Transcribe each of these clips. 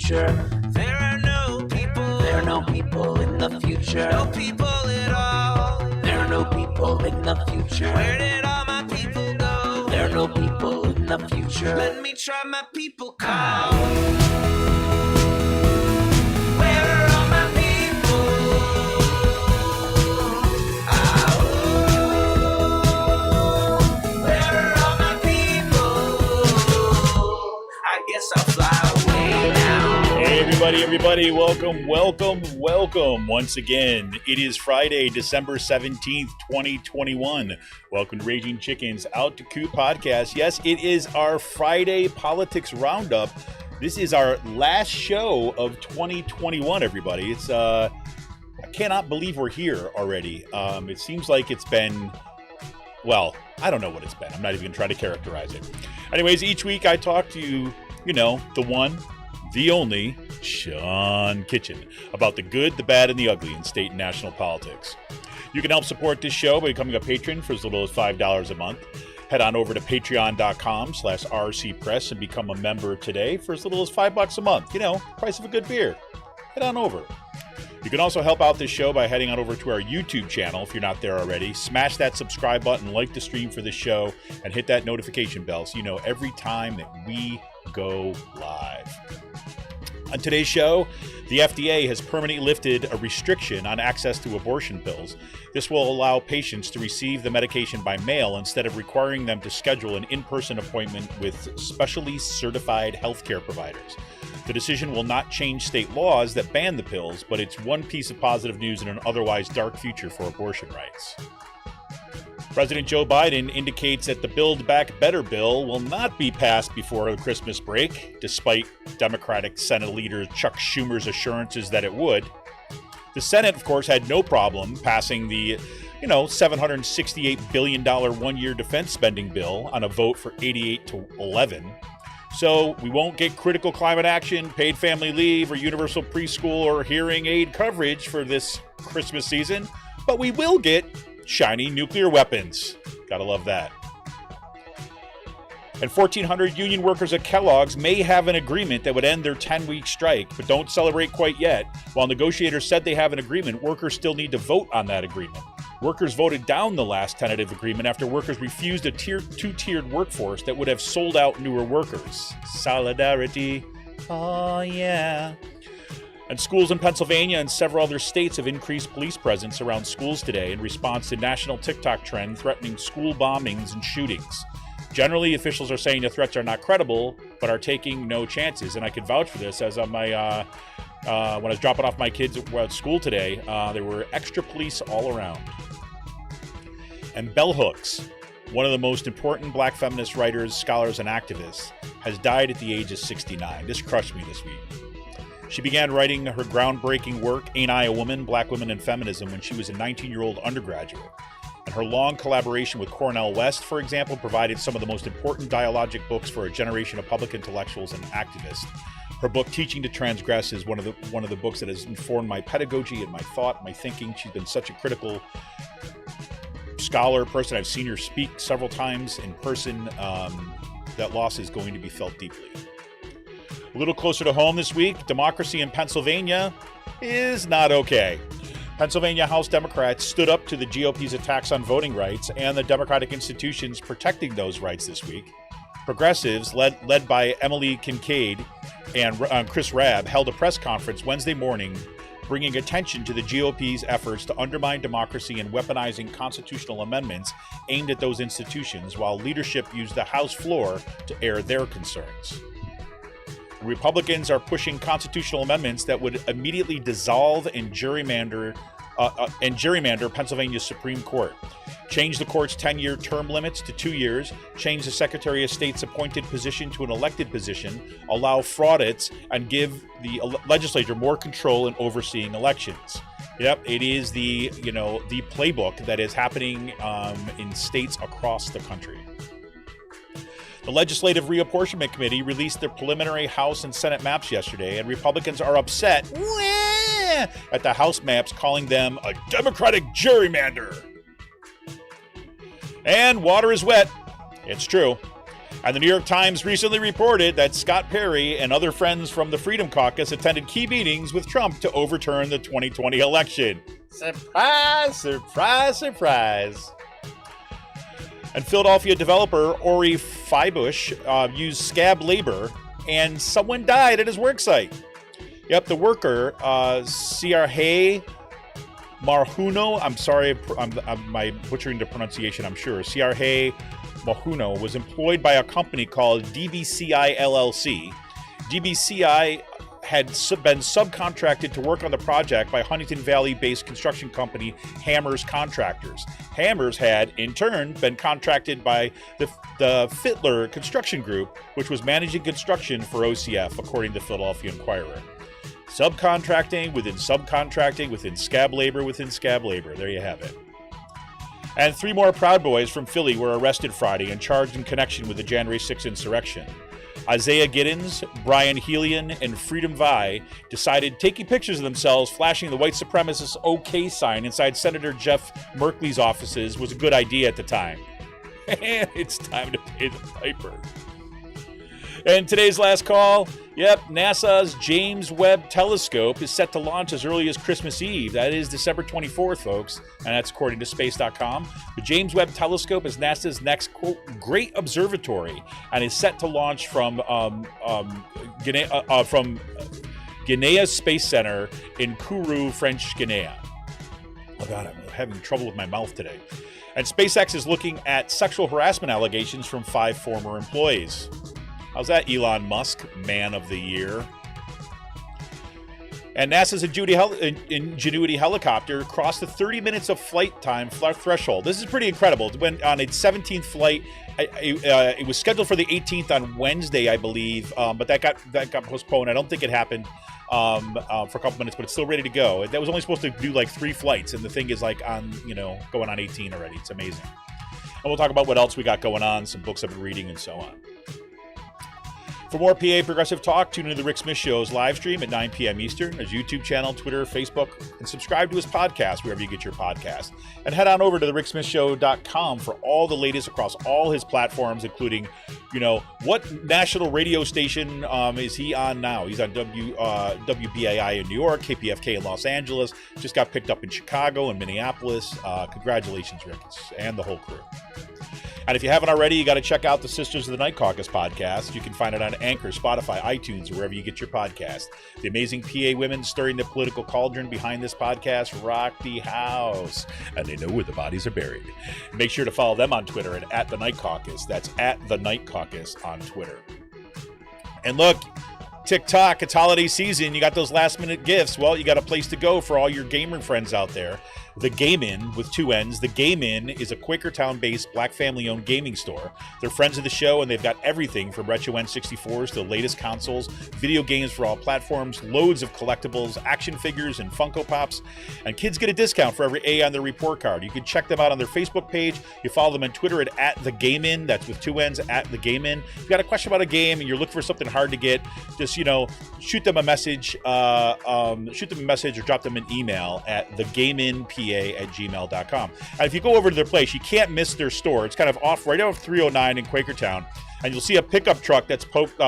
future. There are no people in the future. No people at all. There are no people in the future. Where did all my people go? There are no people in the future. Let me try my people call. Where are all my people? Where are all my people? I guess I'll fly away now. Hey everybody, welcome once again. It is Friday, December 17th, 2021. Welcome to Raging Chicken's Out to Coop podcast. Yes, it is our Friday politics roundup. This is our last show of 2021, everybody. It's I cannot believe we're here already. It seems like it's been, well, I don't know what it's been. I'm not even going to try to characterize it. Anyways, each week I talk to you, the one, the only, Sean Kitchen, about the good, the bad, and the ugly in state and national politics. You can help support this show by becoming a patron for as little as $5 a month. Head on over to patreon.com/rcpress and become a member today for as little as $5 a month. Price of a good beer. Head on over. You can also help out this show by heading on over to our YouTube channel if you're not there already. Smash that subscribe button, like the stream for this show, and hit that notification bell so you know every time that we go live. On today's show, the FDA has permanently lifted a restriction on access to abortion pills. This will allow patients to receive the medication by mail instead of requiring them to schedule an in-person appointment with specially certified healthcare providers. The decision will not change state laws that ban the pills, but it's one piece of positive news in an otherwise dark future for abortion rights. President Joe Biden indicates that the Build Back Better bill will not be passed before the Christmas break, despite Democratic Senate Leader Chuck Schumer's assurances that it would. The Senate, of course, had no problem passing the, $768 billion one-year defense spending bill on a vote for 88-11. So we won't get critical climate action, paid family leave, or universal preschool or hearing aid coverage for this Christmas season, but we will get shiny nuclear weapons. Gotta love that. And 1,400 union workers at Kellogg's may have an agreement that would end their 10-week strike, but don't celebrate quite yet. While negotiators said they have an agreement, workers still need to vote on that agreement. Workers voted down the last tentative agreement after workers refused a two-tiered workforce that would have sold out newer workers. Solidarity. Oh, yeah. And schools in Pennsylvania and several other states have increased police presence around schools today in response to national TikTok trend threatening school bombings and shootings. Generally, officials are saying the threats are not credible, but are taking no chances. And I can vouch for this, as on my when I was dropping off my kids at school today, there were extra police all around. And Bell Hooks, one of the most important black feminist writers, scholars, and activists, has died at the age of 69. This crushed me this week. She began writing her groundbreaking work, Ain't I a Woman? Black Women and Feminism, when she was a 19-year-old undergraduate. And her long collaboration with Cornel West, for example, provided some of the most important dialogic books for a generation of public intellectuals and activists. Her book, Teaching to Transgress, is one of the books that has informed my pedagogy and my thought, my thinking. She's been such a critical scholar, person. I've seen her speak several times in person. That loss is going to be felt deeply. A little closer to home this week, democracy in Pennsylvania is not okay. Pennsylvania House Democrats stood up to the GOP's attacks on voting rights and the democratic institutions protecting those rights this week. Progressives, led by Emily Kincaid and Chris Rabb, held a press conference Wednesday morning bringing attention to the GOP's efforts to undermine democracy and weaponizing constitutional amendments aimed at those institutions, while leadership used the House floor to air their concerns. Republicans are pushing constitutional amendments that would immediately dissolve and gerrymander Pennsylvania's Supreme Court, change the court's 10-year term limits to 2 years, change the Secretary of State's appointed position to an elected position, allow fraudits, and give the legislature more control in overseeing elections. Yep, it is the playbook that is happening in states across the country. The Legislative Reapportionment Committee released their preliminary House and Senate maps yesterday, and Republicans are upset at the House maps, calling them a Democratic gerrymander. And water is wet. It's true. And the New York Times recently reported that Scott Perry and other friends from the Freedom Caucus attended key meetings with Trump to overturn the 2020 election. Surprise, surprise, surprise. And Philadelphia developer Ori Feibush used scab labor, and someone died at his work site. Yep, the worker, Siarhe Marhuno, I'm sorry, I'm butchering the pronunciation, I'm sure. Siarhe Mahuno was employed by a company called DBCI LLC. DBCI had been subcontracted to work on the project by Huntington Valley-based construction company Hammers Contractors. Hammers had, in turn, been contracted by the Fittler Construction Group, which was managing construction for OCF, according to the Philadelphia Inquirer. Subcontracting within subcontracting within scab labor within scab labor. There you have it. And 3 more Proud Boys from Philly were arrested Friday and charged in connection with the January 6th insurrection. Isaiah Giddens, Brian Helian, and Freedom Vi decided taking pictures of themselves flashing the white supremacist OK sign inside Senator Jeff Merkley's offices was a good idea at the time. And it's time to pay the piper. And today's last call, yep, NASA's James Webb Telescope is set to launch as early as Christmas Eve. That is December 24th, folks, and that's according to Space.com. The James Webb Telescope is NASA's next, quote, great observatory and is set to launch from Guinea Space Center in Kourou, French Guiana. Oh, God, I'm having trouble with my mouth today. And SpaceX is looking at sexual harassment allegations from 5 former employees. How's that, Elon Musk, man of the year? And NASA's Ingenuity helicopter crossed the 30 minutes of flight time threshold. This is pretty incredible. It went on its 17th flight. It was scheduled for the 18th on Wednesday, I believe, but that got postponed. I don't think it happened for a couple minutes, but it's still ready to go. That was only supposed to do like 3 flights, and the thing is like on, going on 18 already. It's amazing. And we'll talk about what else we got going on, some books I've been reading, and so on. For more PA Progressive Talk, tune into the Rick Smith Show's live stream at 9 p.m. Eastern, his YouTube channel, Twitter, Facebook, and subscribe to his podcast wherever you get your podcast. And head on over to thericksmithshow.com for all the latest across all his platforms, including, what national radio station is he on now? He's on WBAI in New York, KPFK in Los Angeles, just got picked up in Chicago and Minneapolis. Congratulations, Rick, and the whole crew. And if you haven't already, you got to check out the Sisters of the Night Caucus podcast. You can find it on Anchor, Spotify, iTunes, or wherever you get your podcast. The amazing PA women stirring the political cauldron behind this podcast rock the house, and they know where the bodies are buried. Make sure to follow them on Twitter at The Night Caucus. That's at The Night Caucus on Twitter. And look, TikTok, it's holiday season. You got those last-minute gifts. Well, you got a place to go for all your gamer friends out there. The Game Inn, with 2 N's. The Game Inn is a Quakertown-based, black family-owned gaming store. They're friends of the show, and they've got everything from retro N64s to the latest consoles, video games for all platforms, loads of collectibles, action figures, and Funko Pops. And kids get a discount for every A on their report card. You can check them out on their Facebook page. You follow them on Twitter at The Game Inn. That's with 2 N's, at The Game Inn. If you got a question about a game and you're looking for something hard to get, just, shoot them a message. Or drop them an email at thegameinpa@gmail.com. And if you go over to their place, you can't miss their store. It's kind of off right off 309 in Quakertown, and you'll see a pickup truck that's parked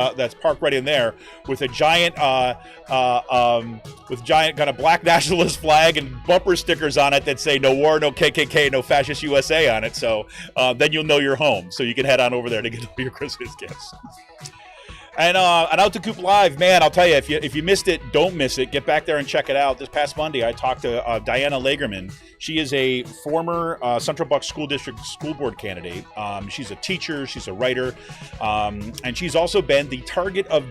right in there with a giant kind of black nationalist flag and bumper stickers on it that say "No War, No KKK, No Fascist USA" on it. So then you'll know you're home. So you can head on over there to get all your Christmas gifts. And Out to Coop Live, man, I'll tell you, if you missed it, don't miss it. Get back there and check it out. This past Monday, I talked to Diana Lagerman. She is a former Central Bucks School District School Board candidate. She's a teacher. She's a writer. And she's also been the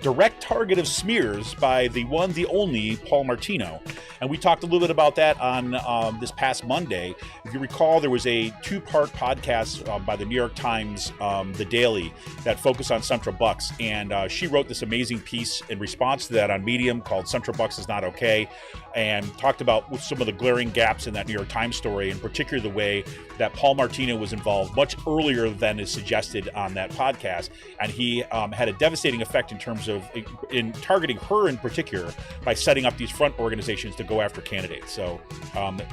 direct target of smears by the one, the only, Paul Martino. And we talked a little bit about that on this past Monday. If you recall, there was a 2-part podcast by the New York Times, The Daily, that focused on Central Bucks. And she wrote this amazing piece in response to that on Medium called Central Bucks is Not Okay, and talked about some of the glaring gaps in that New York Times story, in particular the way that Paul Martino was involved much earlier than is suggested on that podcast. And he had a devastating effect in terms of in targeting her in particular by setting up these front organizations to go after candidates. So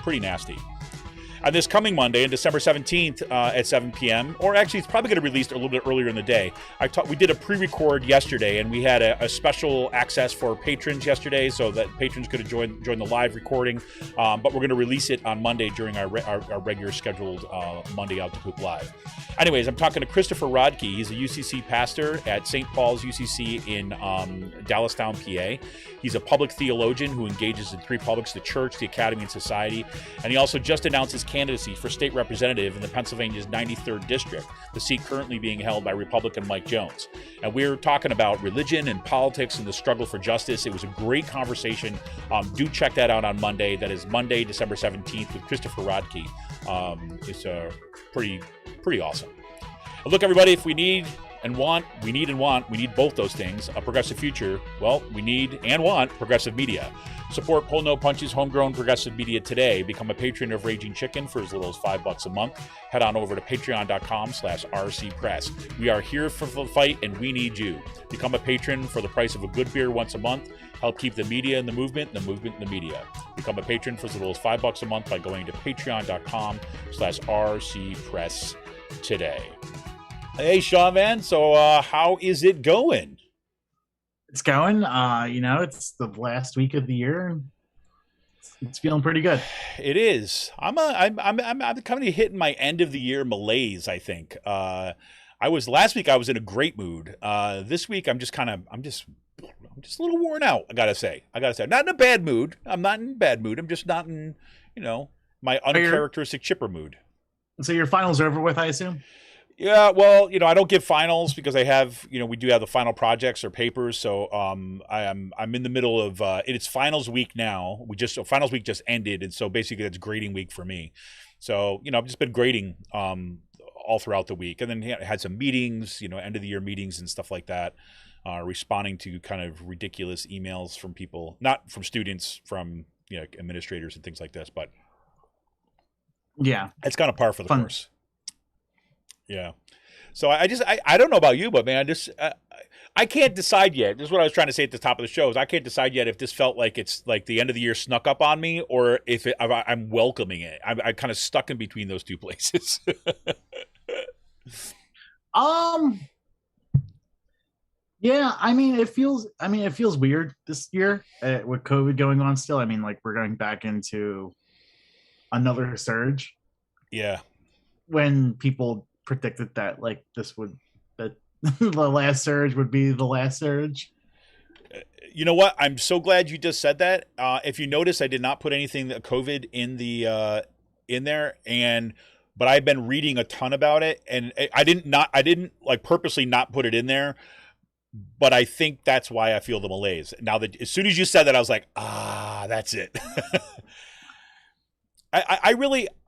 pretty nasty. On this coming Monday, on December 17th at 7 p.m., or actually it's probably going to be released a little bit earlier in the day. We did a pre-record yesterday, and we had a special access for patrons yesterday, so that patrons could join the live recording. But we're going to release it on Monday during our regular scheduled Monday Out to Poop Live. Anyways, I'm talking to Christopher Rodke. He's a UCC pastor at St. Paul's UCC in Dallastown, PA. He's a public theologian who engages in three publics: the church, the academy, and society. And he also just announced his candidacy for state representative in the Pennsylvania's 93rd district, the seat currently being held by Republican Mike Jones. And we're talking about religion and politics and the struggle for justice. It was a great conversation. Do check that out on Monday. That is Monday, December 17th with Christopher Rodke. It's pretty awesome. Look, everybody, if we need both those things, a progressive future, well, we need and want progressive media. Support Pull No Punches homegrown progressive media today. Become a patron of Raging Chicken for as little as $5 a month. Head on over to patreon.com/rcpress. We are here for the fight, and we need you. Become a patron for the price of a good beer once a month. Help keep the media in the movement, and the movement in the media. Become a patron for as little as $5 a month by going to patreon.com/rcpress today. Hey, Sean, man. So how is it going? It's going. It's the last week of the year. It's feeling pretty good. It is. I'm kind of hitting my end of the year malaise, I think. Last week I was in a great mood. This week I'm just a little worn out, I gotta say. Not in a bad mood. I'm not in a bad mood. I'm just not in, my uncharacteristic chipper mood. So your finals are over with, I assume? Yeah, well, I don't give finals because I have, we do have the final projects or papers. So I'm in the middle of it's finals week now. Finals week just ended, and so basically that's grading week for me. So I've just been grading all throughout the week, and then had some meetings, end of the year meetings and stuff like that, responding to kind of ridiculous emails from people, not from students, from administrators and things like this, but yeah, it's kind of par for the course. Yeah. So I don't know about you, but man, I can't decide yet. This is what I was trying to say at the top of the show. Is I can't decide yet if this felt like it's like the end of the year snuck up on me, or if I'm welcoming it. I'm kind of stuck in between those two places. Yeah, it feels weird this year with COVID going on still. We're going back into another surge. Yeah. When people predicted that the last surge would be the last surge. You know what? I'm so glad you just said that. If you notice, I did not put anything COVID in there, but I've been reading a ton about it, and I didn't purposely not put it in there, but I think that's why I feel the malaise. Now that as soon as you said that, I was like, that's it.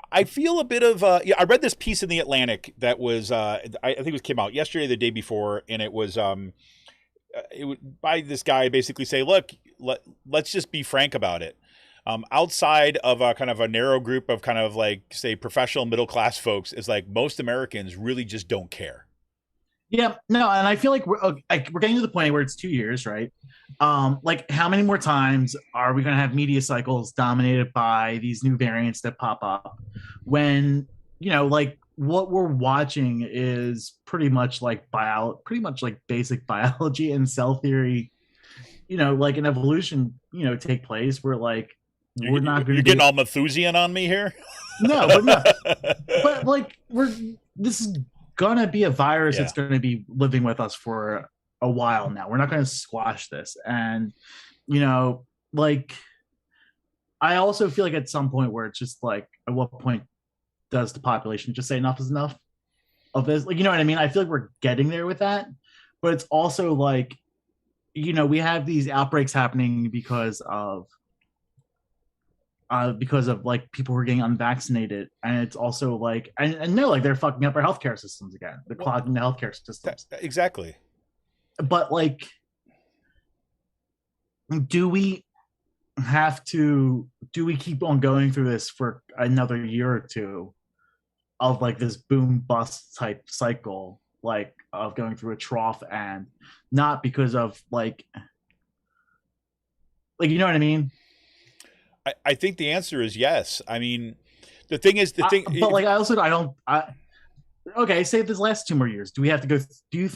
I feel a bit of I read this piece in the Atlantic that was I think it came out yesterday or the day before, and it was by this guy basically say, look, let's just be frank about it. Outside of a kind of a narrow group of kind of say professional middle class folks, is most Americans really just don't care. Yeah, no, and I feel like we're getting to the point where it's 2 years, right? How many more times are we going to have media cycles dominated by these new variants that pop up when, what we're watching is pretty much like basic biology and cell theory, an evolution, take place where we're not going to. You're getting all Malthusian on me here? No, we're not. But this is going to be a virus that's going to be living with us for a while now. We're not going to squash this. And, I also feel like at some point where it's just at what point does the population just say enough is enough of this? You know what I mean? I feel like we're getting there with that, but it's also we have these outbreaks happening because of people who are getting unvaccinated, and it's also they're fucking up our healthcare systems again. They're clogging the healthcare systems. Exactly. But do we keep on going through this for another year or two of this boom bust type cycle, of going through a trough, and not because of you know what I mean? I think the answer is yes. I mean, the thing is, but like, okay, say this last 2 more years. Do we have to go? Do you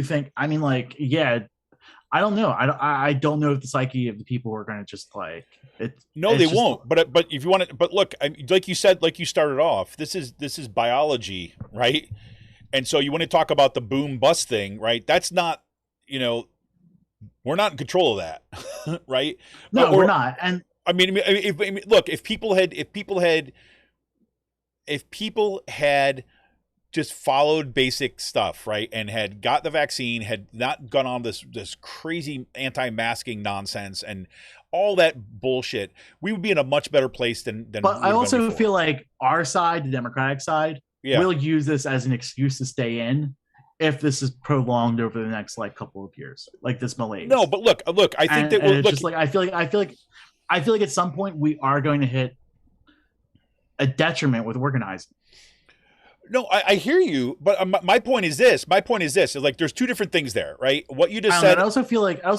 think? I mean, like, yeah. I don't know. I don't know if the psyche of the people are going to just like it. No, they won't. But if you want to, but look, like you said, like you started off, this is biology, right? And so you want to talk about the boom bust thing, right? That's not, we're not in control of that, right? No, we're not. And I mean, look, if people had just followed basic stuff, right, and had got the vaccine, had not gone on this crazy anti-masking nonsense and all that bullshit, we would be in a much better place than. But I also feel like our side, the Democratic side, will use this as an excuse to stay in if this is prolonged over the next like couple of years, like this malaise. No, but look, I think just like I feel like at some point we are going to hit a detriment with organizing. No, I hear you, but my point is this. Like, there's two different things there, right? What you just said. I also feel like I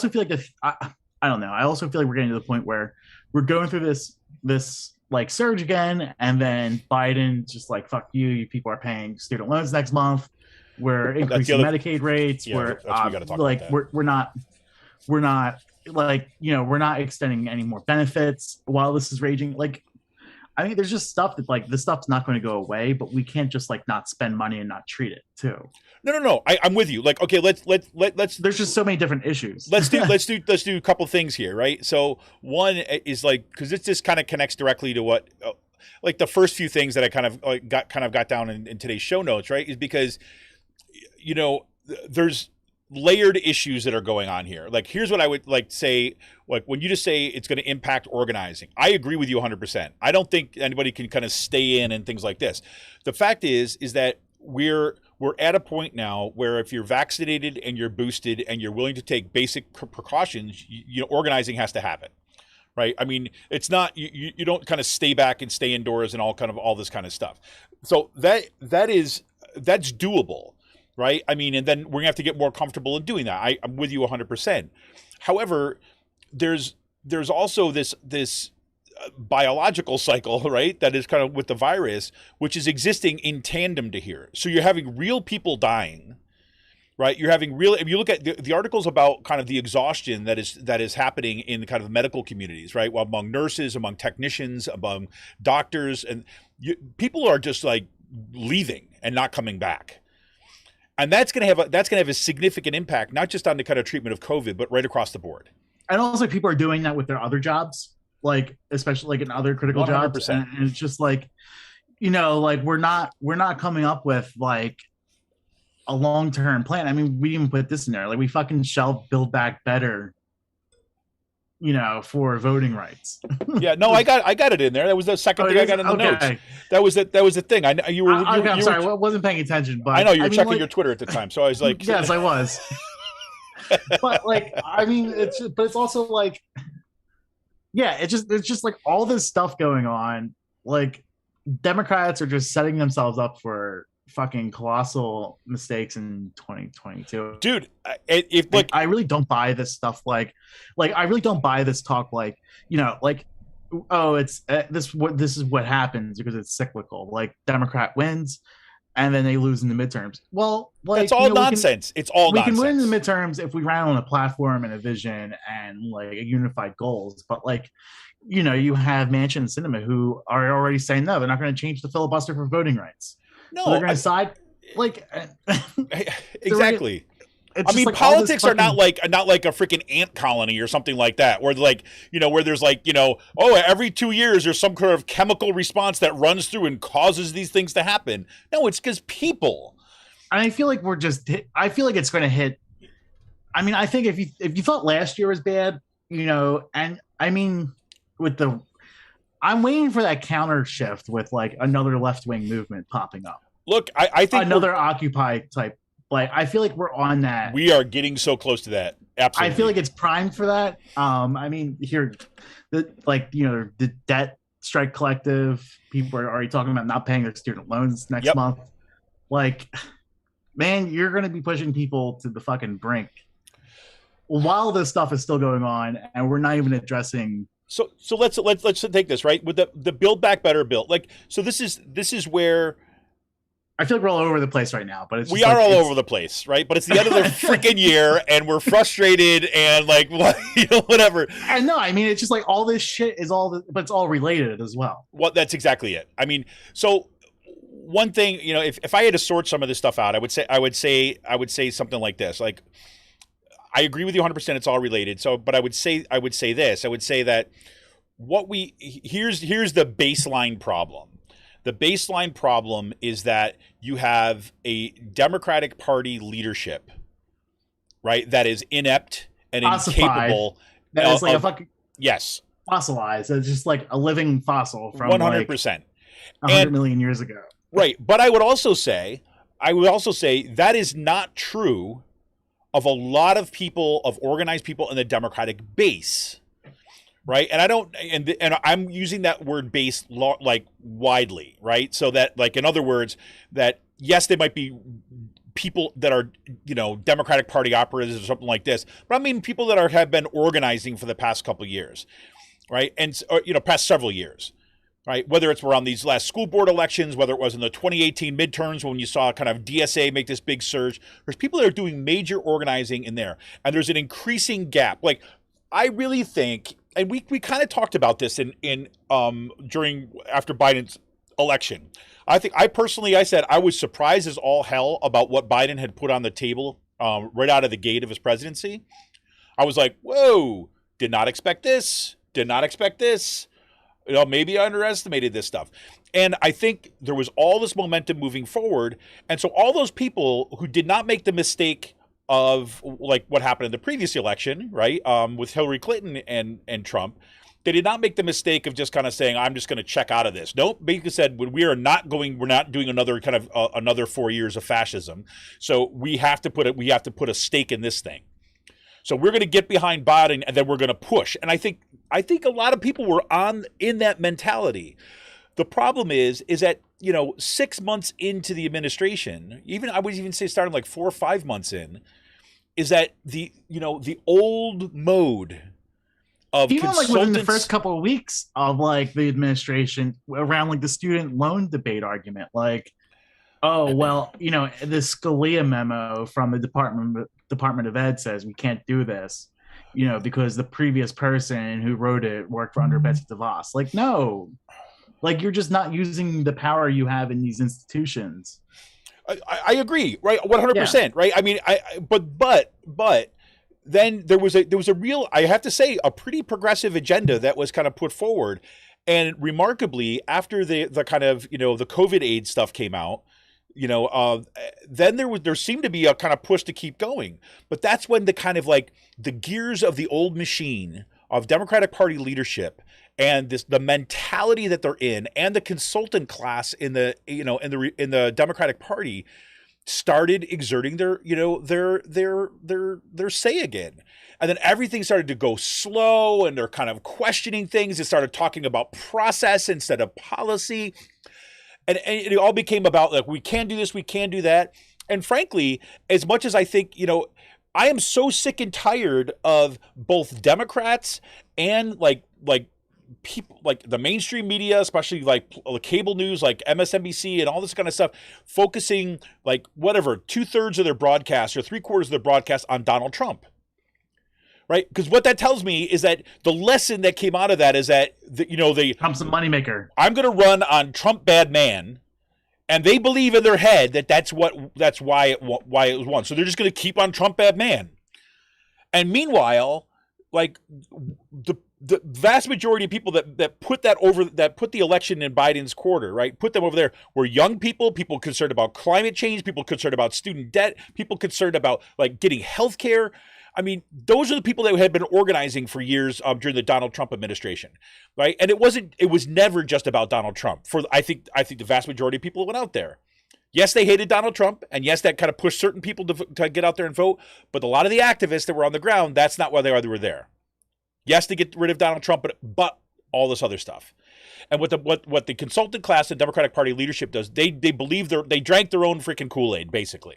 don't know. I also feel like we're getting to the point where we're going through this like surge again, and then Biden just like, fuck you. You people are paying student loans next month. We're increasing Medicaid rates. Yeah, we're we gotta talk like about that. we're not like, we're not extending any more benefits while this is raging. Like, I mean, there's just stuff that like this stuff's not going to go away, but we can't just like not spend money and not treat it too. No. I'm with you. Like, okay, let's. There's just so many different issues. let's do a couple things here, right? So one is like, because this just kind of connects directly to what, like the first few things that I kind of got down in today's show notes, right? Is because, there's layered issues that are going on here. Like, here's what I would like say. Like, when you just say it's going to impact organizing, I agree with you 100%. I don't think anybody can kind of stay in and things like this. The fact is that we're at a point now where if you're vaccinated and you're boosted and you're willing to take basic precautions, organizing has to happen, right? I mean, it's not, you don't kind of stay back and stay indoors and all this kind of stuff. So that's doable. Right. I mean, and then we're gonna have to get more comfortable in doing that. I'm with you 100%. However, there's also this biological cycle, right? That is kind of with the virus, which is existing in tandem to here. So you're having real people dying, right? You're having real. If you look at the articles about kind of the exhaustion that is happening in kind of medical communities, right? Well, among nurses, among technicians, among doctors, and people are just like leaving and not coming back. And that's going to have a significant impact, not just on the kind of treatment of COVID, but right across the board. And also, people are doing that with their other jobs, like especially like in other critical 100%. Jobs. And it's just like, like we're not coming up with like a long-term plan. I mean, we didn't even put this in there. Like, we fucking shelved Build Back Better, for voting rights. Yeah, no, I got it in there. That was the second thing I got in the notes. That was the thing. I know you were. I'm sorry, I wasn't paying attention, but I know you were checking your Twitter at the time, so I was like, yes, I was. But like, I mean, it's also like, yeah, it's just like all this stuff going on. Like, Democrats are just setting themselves up for fucking colossal mistakes in 2022, dude. If like, I really don't buy this stuff. Like I really don't buy this talk. Like, like, oh, it's this is what happens because it's cyclical. Like, Democrat wins, and then they lose in the midterms. Well, like, that's all nonsense. It's all nonsense. We can win in the midterms if we ran on a platform and a vision and like a unified goals. But like, you have Manchin and Sinema who are already saying no, they're not going to change the filibuster for voting rights. No, so they're going to side like exactly. I mean, like politics are not like a freaking ant colony or something like that, where like where there's like every 2 years there's some kind of chemical response that runs through and causes these things to happen. No, it's because people. And I feel like I feel like it's going to hit. I mean, I think if you thought last year was bad, and I mean I'm waiting for that counter shift with like another left-wing movement popping up. Look, I think another Occupy type. Like, I feel like we're on that. We are getting so close to that. Absolutely. I feel like it's primed for that. I mean, here, the debt strike collective, people are already talking about not paying their student loans next month. Like, man, you're going to be pushing people to the fucking brink while this stuff is still going on, and we're not even addressing So let's take this, right, with the Build Back Better bill. Like, so this is where I feel like we're all over the place right now, but it's we are all over the place, right? But it's the end of the freaking year, and we're frustrated and like, whatever. And no, I mean, it's just like all this shit is but it's all related as well. Well, that's exactly it. I mean, so one thing, if I had to sort some of this stuff out, I would say something like this. Like, I agree with you 100%. It's all related. So, but I would say this. I would say that here's the baseline problem. The baseline problem is that you have a Democratic Party leadership, right, that is inept and incapable. That is like a fucking yes, fossilized. It's just like a living fossil from 100%, like 100 million years ago. Right, but I would also say that is not true of a lot of people, of organized people in the Democratic base. Right. And I'm using that word base like widely. Right. So that, like, in other words, that, yes, they might be people that are, Democratic Party operatives or something like this. But I mean, people that have been organizing for the past couple of years. Right. And, past several years. Right. Whether it's around these last school board elections, whether it was in the 2018 midterms when you saw kind of DSA make this big surge, there's people that are doing major organizing in there. And there's an increasing gap. Like, I really think, and we kind of talked about this after Biden's election. I said I was surprised as all hell about what Biden had put on the table right out of the gate of his presidency. I was like, whoa, did not expect this. Maybe I underestimated this stuff. And I think there was all this momentum moving forward. And so all those people who did not make the mistake of, like, what happened in the previous election, right, with Hillary Clinton and Trump, they did not make the mistake of just kind of saying, I'm just going to check out of this. Nope, basically said, we're not doing another kind of another 4 years of fascism. So we have to put a stake in this thing. So we're going to get behind Biden, and then we're going to push. And I think a lot of people were in that mentality. The problem is that, 6 months into the administration, I would even say starting like 4 or 5 months in, is that the old mode of even like within the first couple of weeks of like the administration around like the student loan debate argument, like, oh, well, the Scalia memo from the Department of Ed says we can't do this, because the previous person who wrote it worked for under Betsy DeVos. Like, no, like, you're just not using the power you have in these institutions. I agree, right? 100%, right? I mean, but then there was a real, I have to say, a pretty progressive agenda that was kind of put forward, and remarkably, after the kind of the COVID aid stuff came out, then there seemed to be a kind of push to keep going, but that's when the kind of like the gears of the old machine of Democratic Party leadership and the mentality that they're in, and the consultant class in the in the Democratic Party started exerting their say again. And then everything started to go slow, and they're kind of questioning things. They started talking about process instead of policy. And it all became about, like, we can do this, we can do that. And frankly, as much as I think, I am so sick and tired of both Democrats and like people, like the mainstream media, especially like cable news, like MSNBC and all this kind of stuff, focusing like 2/3 of their broadcast or 3/4 of their broadcast on Donald Trump. Right? Because what that tells me is that the lesson that came out of that is that Trump's a moneymaker. I'm going to run on Trump bad man, and they believe in their head that that's why it was won. So they're just going to keep on Trump bad man. And meanwhile, like the vast majority of people that put the election in Biden's quarter, right, put them over there, were young people concerned about climate change, people concerned about student debt, people concerned about like getting health care. I mean, those are the people that had been organizing for years during the Donald Trump administration, right? And it was never just about Donald Trump. I think the vast majority of people went out there. Yes, they hated Donald Trump, and yes, that kind of pushed certain people to get out there and vote. But a lot of the activists that were on the ground, that's not why they were there. Yes, to get rid of Donald Trump, but all this other stuff. And what the consultant class and Democratic Party leadership does, they believe they drank their own freaking Kool-Aid, basically.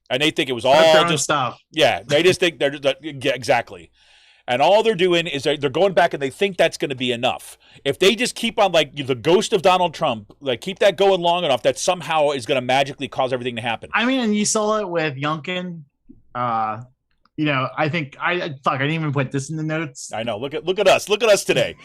And they think it was all just stuff. Yeah, they just think they're exactly. And all they're doing is they're going back and they think that's going to be enough. If they just keep on like the ghost of Donald Trump, like keep that going long enough, that somehow is going to magically cause everything to happen. I mean, and you saw it with Youngkin. You know, I think I didn't even put this in the notes. I know. Look at us. Look at us today.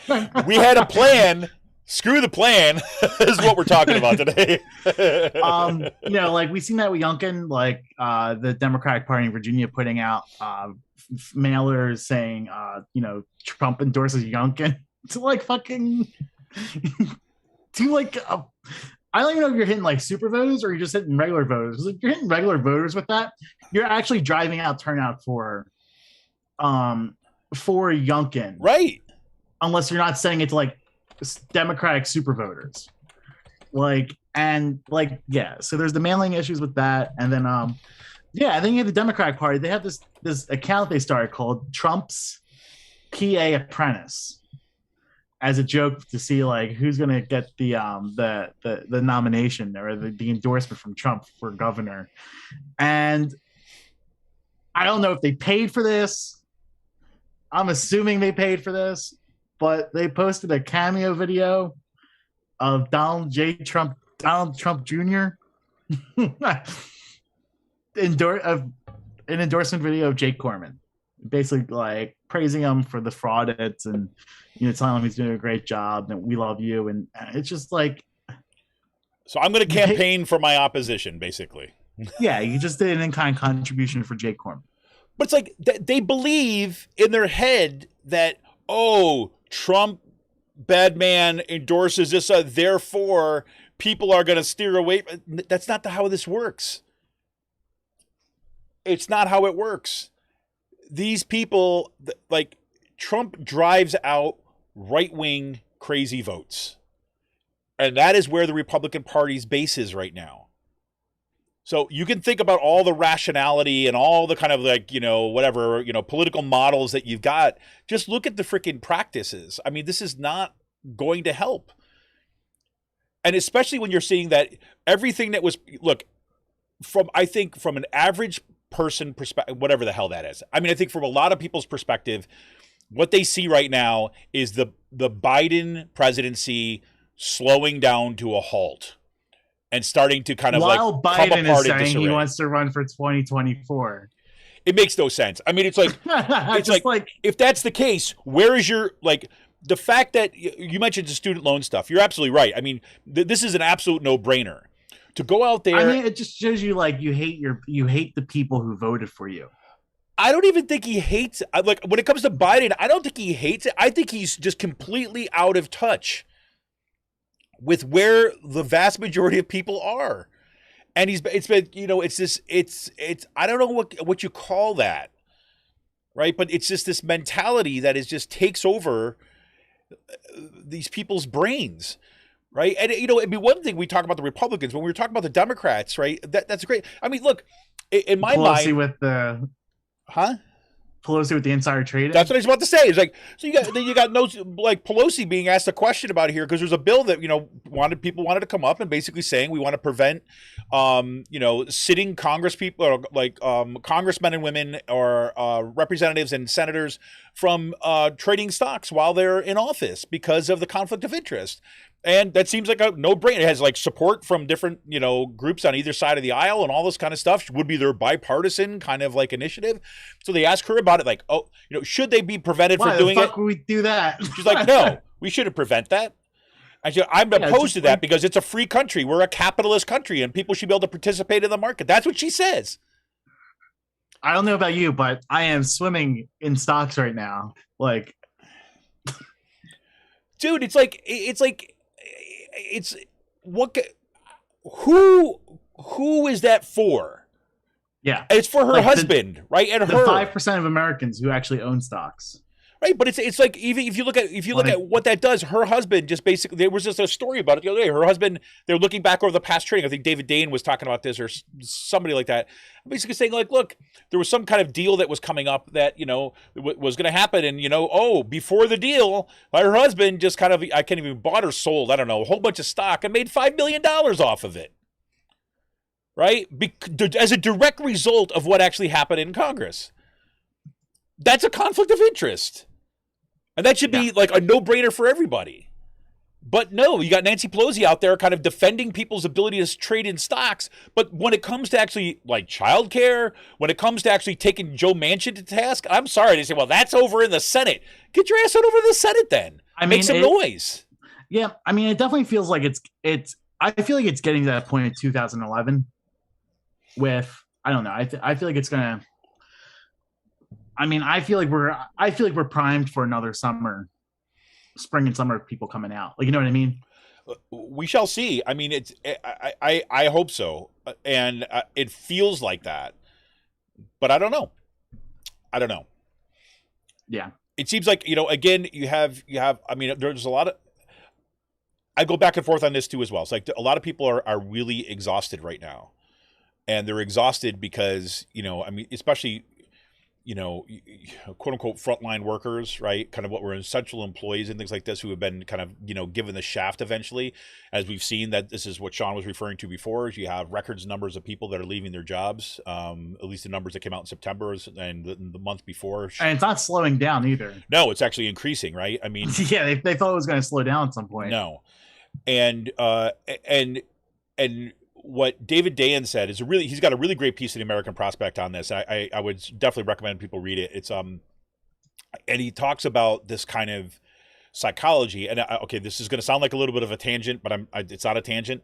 We had a plan. Screw the plan. This is what we're talking about today. You know, like we've seen that with Youngkin, like the Democratic Party in Virginia putting out mailers saying, you know, Trump endorses Youngkin to like fucking to like. I don't even know if you're hitting like super voters or you're just hitting regular voters. If you're hitting regular voters with that, you're actually driving out turnout for Youngkin, right? Unless you're not sending it to like Democratic super voters, like and like yeah. So there's the mailing issues with that, and then yeah, I think in the Democratic Party they have this account they started called Trump's PA Apprentice, as a joke to see like who's gonna get the nomination or the endorsement from Trump for governor. And I don't know if they paid for this. I'm assuming they paid for this, but they posted a cameo video of Donald Trump Jr. An endorsement video of Jake Corman, basically like praising him for the fraud edits and, you know, telling him he's doing a great job and we love you. And it's just like, so I'm going to campaign for my opposition, basically. Yeah, you just did an in-kind contribution for Jake Corman. But it's like they believe in their head that, oh, Trump, bad man, endorses this, therefore people are going to steer away. That's not how this works. It's not how it works. These people, like, Trump drives out right-wing crazy votes. And that is where the Republican Party's base is right now. So you can think about all the rationality and all the kind of like, you know, whatever, you know, political models that you've got. Just look at the freaking practices. I mean, this is not going to help. And especially when you're seeing that everything that was, look, I think from an average person perspective, whatever the hell that is. I mean, I think from a lot of people's perspective, what they see right now is the Biden presidency slowing down to a halt and starting to kind of while like Biden is saying he wants to run for 2024. It makes no sense. I mean, it's like it's like if that's the case, where is your like the fact that you mentioned the student loan stuff? You're absolutely right. I mean, this is an absolute no-brainer. To go out there, I mean, it just shows you like you hate the people who voted for you. I don't even think he hates it. Like when it comes to Biden, I don't think he hates it. I think he's just completely out of touch with where the vast majority of people are. And it's been, you know, it's I don't know what you call that. Right? But it's just this mentality that is just takes over these people's brains. Right. And, you know, it'd be one thing we talk about the Republicans when we were talking about the Democrats. Right. That's great. I mean, look, in my mind with the Pelosi with the insider trading. That's what I was about to say. It's like, so you got no, like Pelosi being asked a question about it here because there's a bill that, you know, people wanted to come up and basically saying we want to prevent, you know, sitting Congress people or like congressmen and women or representatives and senators from trading stocks while they're in office because of the conflict of interest. And that seems like a no-brainer. It has like support from different, you know, groups on either side of the aisle and all this kind of stuff. Would be their bipartisan kind of like initiative. So they asked her about it, like, oh, you know, should they be prevented from doing it? Why the fuck would we do that? She's like, no, we shouldn't prevent that. I'm opposed to that because it's a free country. We're a capitalist country and people should be able to participate in the market. That's what she says. I don't know about you, but I am swimming in stocks right now. Like, dude, it's what? Who is that for? Yeah, it's for her husband, right? And the 5% of Americans who actually own stocks, right? But it's like even if you look at what that does, her husband just basically there was just a story about it the other day. Her husband, they're looking back over the past trading. I think David Dane was talking about this or somebody like that, basically saying like, look, there was some kind of deal that was coming up that, you know, was going to happen, and, you know, oh, before the deal, her husband just kind of, I can't even bought or sold, I don't know, a whole bunch of stock and made $5 million off of it. Right? As a direct result of what actually happened in Congress. That's a conflict of interest. And that should be like a no-brainer for everybody. But no, you got Nancy Pelosi out there kind of defending people's ability to trade in stocks. But when it comes to actually like childcare, when it comes to actually taking Joe Manchin to task, I'm sorry to say, well, that's over in the Senate. Get your ass on over to the Senate then. Make some noise. Yeah, I mean, it definitely feels like it's. I feel like it's getting to that point in 2011. With I don't know, I feel like it's gonna. I mean, I feel like we're primed for another spring and summer of people coming out. Like, you know what I mean? We shall see. I mean, I hope so, and it feels like that, but I don't know. Yeah, it seems like, you know, again, you have. I mean, there's a lot of. I go back and forth on this too as well. It's like a lot of people are really exhausted right now, and they're exhausted because, you know, I mean, especially, you know, quote unquote frontline workers, right? Kind of what were essential employees and things like this who have been kind of, you know, given the shaft eventually, as we've seen that this is what Sean was referring to before, is you have records numbers of people that are leaving their jobs, at least the numbers that came out in September and the month before. And it's not slowing down either. No, it's actually increasing, right? I mean, yeah, they thought it was going to slow down at some point. No. And what David Dayen said is he's got a really great piece in the American Prospect on this. I would definitely recommend people read it. It's and he talks about this kind of psychology. And okay, this is going to sound like a little bit of a tangent, but it's not a tangent.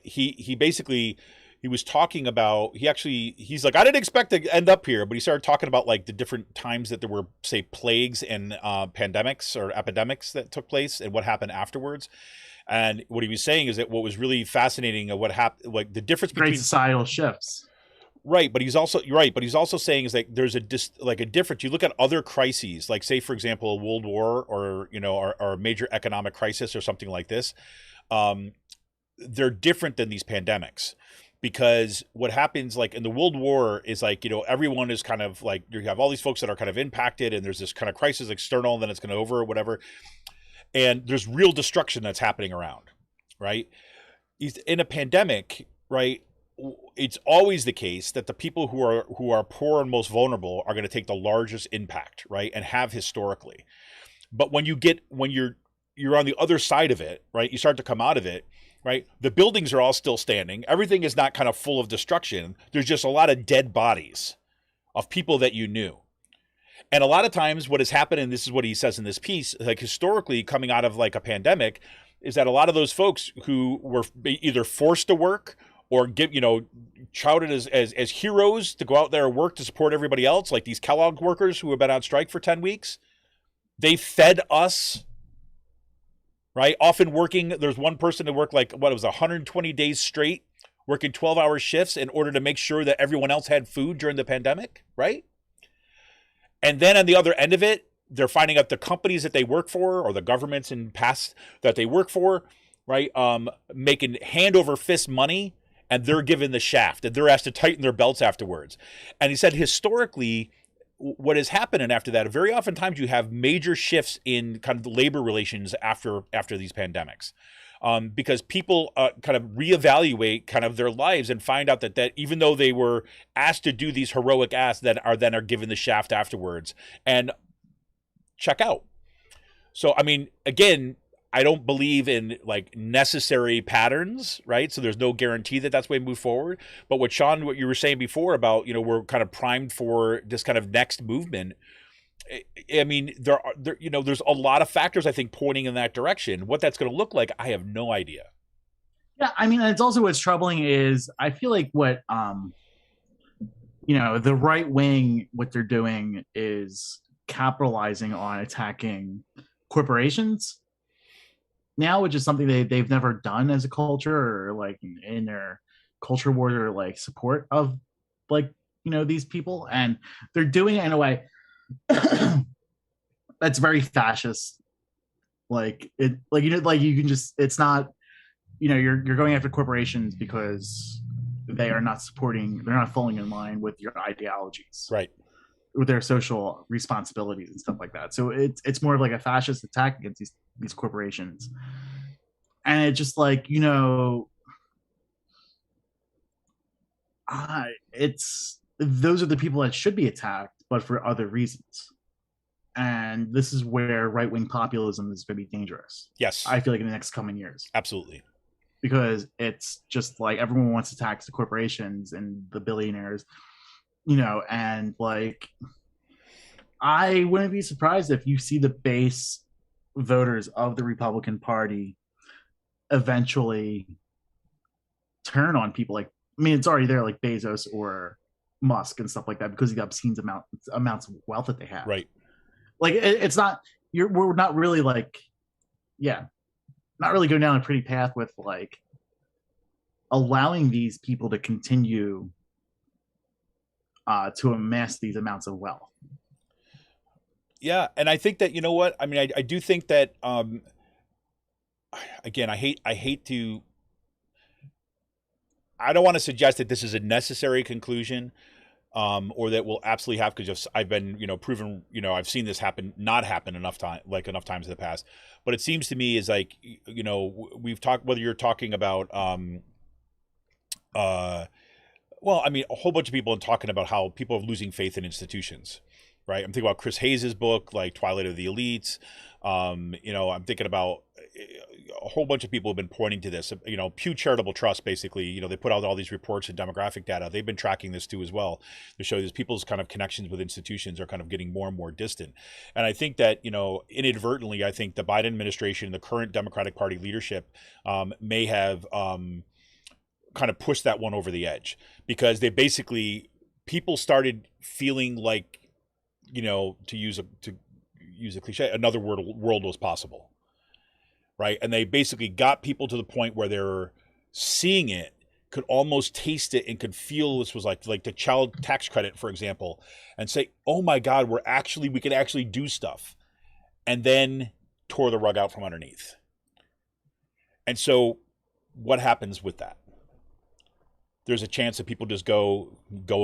He basically was talking about, he's like, I didn't expect to end up here, but he started talking about like the different times that there were, say, plagues and pandemics or epidemics that took place and what happened afterwards. And what he was saying is that what was really fascinating of what happened, like the difference between societal shifts. Right, but he's also saying is that there's a difference. You look at other crises, like say for example, a world war or, you know, or a major economic crisis or something like this. They're different than these pandemics, because what happens like in the World War is like, you know, everyone is kind of like, you have all these folks that are kind of impacted and there's this kind of crisis external and then it's going to over or whatever. And there's real destruction that's happening around, right? In a pandemic, right, it's always the case that the people who are poor and most vulnerable are going to take the largest impact, right, and have historically. But when you're on the other side of it, right, you start to come out of it, right, the buildings are all still standing. Everything is not kind of full of destruction. There's just a lot of dead bodies of people that you knew. And a lot of times what has happened, and this is what he says in this piece, like historically coming out of like a pandemic, is that a lot of those folks who were either forced to work or touted as heroes to go out there and work to support everybody else, like these Kellogg workers who have been on strike for 10 weeks, they fed us, right? Often working, there's one person who worked 120 days straight, working 12-hour shifts in order to make sure that everyone else had food during the pandemic, right? And then on the other end of it, they're finding out the companies that they work for or the governments in past that they work for, right, making hand over fist money, and they're given the shaft and they're asked to tighten their belts afterwards. And he said historically, what has happened after that, very oftentimes you have major shifts in kind of the labor relations after these pandemics. Because people kind of reevaluate kind of their lives and find out that even though they were asked to do these heroic acts that are given the shaft afterwards and check out. So, I mean, again, I don't believe in like necessary patterns, right? So there's no guarantee that that's the way to move forward. But what you were saying before about, you know, we're kind of primed for this kind of next movement. I mean, there's a lot of factors, I think, pointing in that direction. What that's going to look like, I have no idea. Yeah, I mean, it's also what's troubling is I feel like what, the right wing, what they're doing is capitalizing on attacking corporations now, which is something they've never done as a culture or like in their culture war or like support of like, you know, these people. And they're doing it in a way that's very fascist. Like it, like, you know, like you can just, it's not, you know, you're going after corporations because they're not falling in line with your ideologies, right, with their social responsibilities and stuff like that. So it's more of like a fascist attack against these corporations. And it's just like, you know, those are the people that should be attacked. but for other reasons. And this is where right-wing populism is going to be dangerous. Yes. I feel like in the next coming years. Absolutely. Because it's just like everyone wants to tax the corporations and the billionaires, and like I wouldn't be surprised if you see the base voters of the Republican Party eventually turn on people like, I mean, it's already there, like Bezos or Musk and stuff like that, because of the obscene amounts of wealth that they have. Right. Like it's not, we're not really like, not really going down a pretty path with like allowing these people to continue to amass these amounts of wealth. Yeah, and I think that, you know what? I mean, I do think that again, I don't want to suggest that this is a necessary conclusion, or that we'll absolutely have, because I've been, proven, I've seen this not happen enough times in the past. But it seems to me is like, we've talked, whether you're talking about, well, I mean, a whole bunch of people are talking about how people are losing faith in institutions, right? I'm thinking about Chris Hayes's book, like Twilight of the Elites. I'm thinking about a whole bunch of people have been pointing to this. Pew Charitable Trust, basically, they put out all these reports and demographic data. They've been tracking this too as well, to show these people's kind of connections with institutions are kind of getting more and more distant. And I think that, inadvertently, I think the Biden administration, the current Democratic Party leadership, may have kind of pushed that one over the edge, because they basically, people started feeling like, to use a cliche, another world was possible. Right. And they basically got people to the point where they're seeing it, could almost taste it, and could feel this was like the child tax credit, for example, and say, oh my God, we can actually do stuff. And then tore the rug out from underneath. And so what happens with that? There's a chance that people just go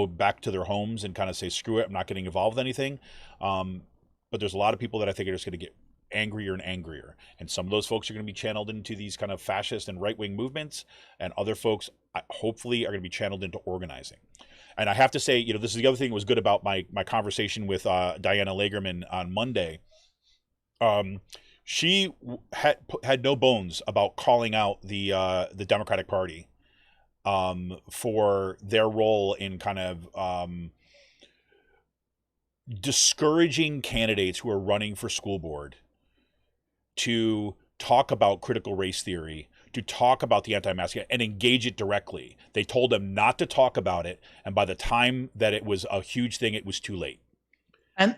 back to their homes and kind of say, screw it, I'm not getting involved with anything. But there's a lot of people that I think are just going to get angrier and angrier. And some of those folks are going to be channeled into these kind of fascist and right-wing movements. And other folks, hopefully, are going to be channeled into organizing. And I have to say, this is the other thing that was good about my conversation with Diana Lagerman on Monday. She had no bones about calling out the Democratic Party for their role in kind of discouraging candidates who are running for school board to talk about critical race theory, to talk about the anti-mask, and engage it directly. They told them not to talk about it, and by the time that it was a huge thing, it was too late. And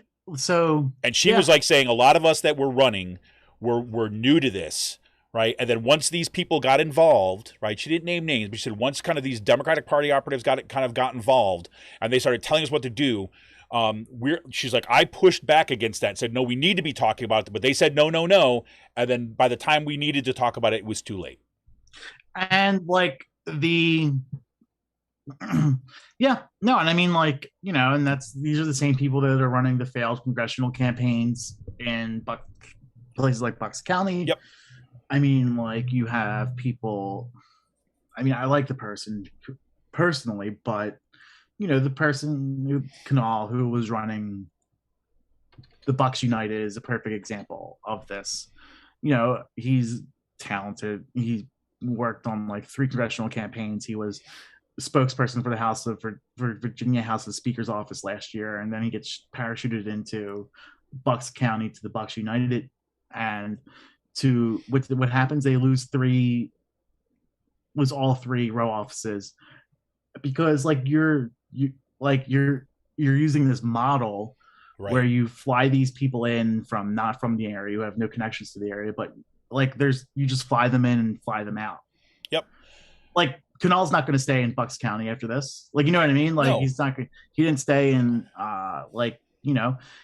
she was like saying, a lot of us that were running were new to this, right? And then once these people got involved, right? She didn't name names, but she said once kind of these Democratic Party operatives got involved, and they started telling us what to do. She's like, I pushed back against that and said, no, we need to be talking about it. But they said, no. And then by the time we needed to talk about it, it was too late. And like and I mean, like, and these are the same people that are running the failed congressional campaigns in places like Bucks County. Yep. I mean, like, you have people, I mean, I like the person personally, but the person who was running the Bucks United is a perfect example of this. He's talented. He worked on like 3 congressional campaigns. He was a spokesperson for the for Virginia House of Speaker's office last year, and then he gets parachuted into Bucks County to the Bucks United, and what happens? They lose all 3 row offices, because like you're using this model, right, where you fly these people in not from the area, who have no connections to the area, but like you just fly them in and fly them out. Yep. Like Kunal's not going to stay in Bucks County after this. Like, you know what I mean? Like, no. He didn't stay in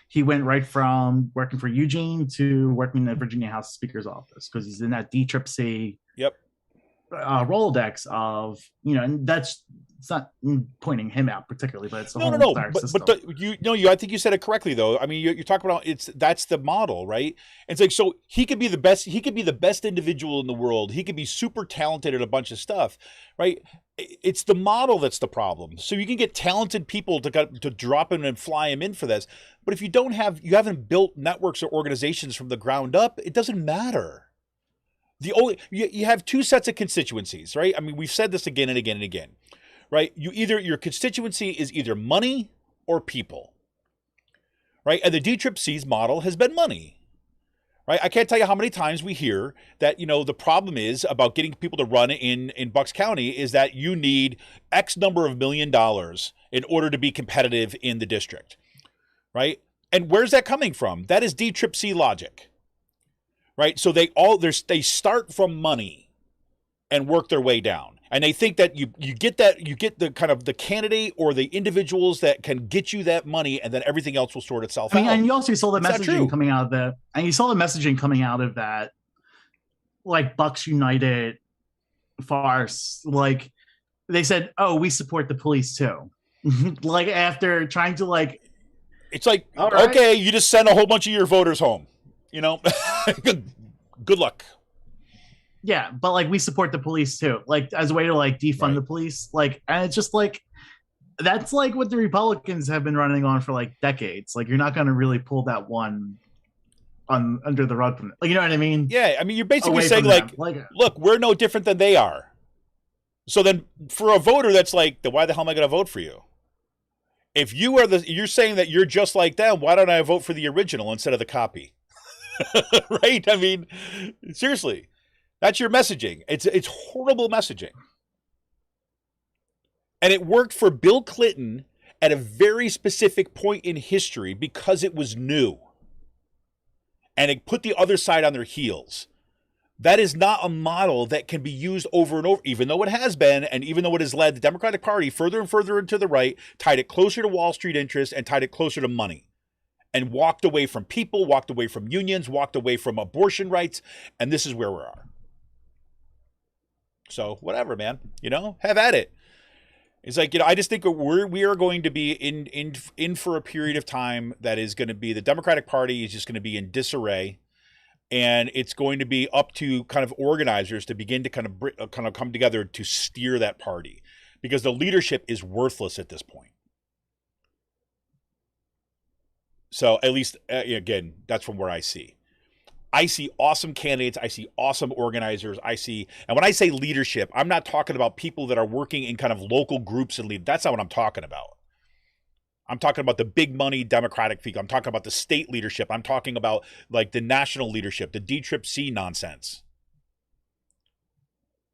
he went right from working for Eugene to working in the Virginia House Speaker's office, because he's in that DCCC. Yep. Rolodex of, and it's not pointing him out particularly, but it's the whole entire system. But I think you said it correctly though. I mean, you're talking about that's the model, right? It's like, so he could be the best individual in the world. He could be super talented at a bunch of stuff, right? it's the model that's the problem. So you can get talented people to drop in and fly them in for this, but if you haven't built networks or organizations from the ground up, it doesn't matter. You have two sets of constituencies, right? I mean, we've said this again and again and again, right? Your constituency is either money or people, right? And the DCCC's model has been money. Right, I can't tell you how many times we hear that, the problem is about getting people to run in Bucks County is that you need X number of $1 million in order to be competitive in the district, right? And where's that coming from? That is DCCC logic, right? So they start from money and work their way down. And they think that you get the kind of the candidate or the individuals that can get you that money, and then everything else will sort itself out. And you also saw the messaging coming out of that, like Bucks United farce. Like they said, "Oh, we support the police too." Like after trying to it's like, right. Okay, you just send a whole bunch of your voters home. Good luck. Yeah, but we support the police too, as a way to defund the police. And it's just that's what the Republicans have been running on for decades. You're not going to really pull that one under the rug from it. You know what I mean? Yeah, I mean, you're basically saying look, we're no different than they are. So then, for a voter, that's then why the hell am I going to vote for you? If you're saying that you're just like them, why don't I vote for the original instead of the copy? Right? I mean, seriously. That's your messaging. It's horrible messaging. And it worked for Bill Clinton at a very specific point in history because it was new. And it put the other side on their heels. That is not a model that can be used over and over, even though it has been, and even though it has led the Democratic Party further and further into the right, tied it closer to Wall Street interests, and tied it closer to money. And walked away from people, walked away from unions, walked away from abortion rights, and this is where we are. So whatever, man, have at it. It's I just think we are going to be in for a period of time that is going to be, the Democratic Party is just going to be in disarray, and it's going to be up to kind of organizers to begin to kind of come together to steer that party, because the leadership is worthless at this point. So at least, again, that's from where I see. I see awesome candidates. I see awesome organizers. And when I say leadership, I'm not talking about people that are working in kind of local groups and lead. That's not what I'm talking about. I'm talking about the big money Democratic people. I'm talking about the state leadership. I'm talking about the national leadership, the DCCC nonsense.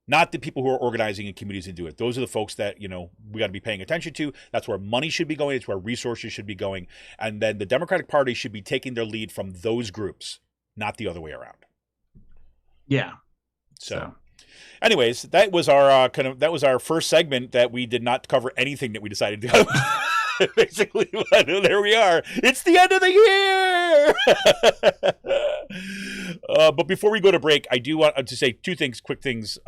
Not the people who are organizing in communities and do it. Those are the folks that, we got to be paying attention to. That's where money should be going. It's where resources should be going. And then the Democratic Party should be taking their lead from those groups, not the other way around. Yeah. So anyways, that was our first segment that we did not cover anything that we decided to cover. Basically, there we are. It's the end of the year. But before we go to break, I do want to say two quick things.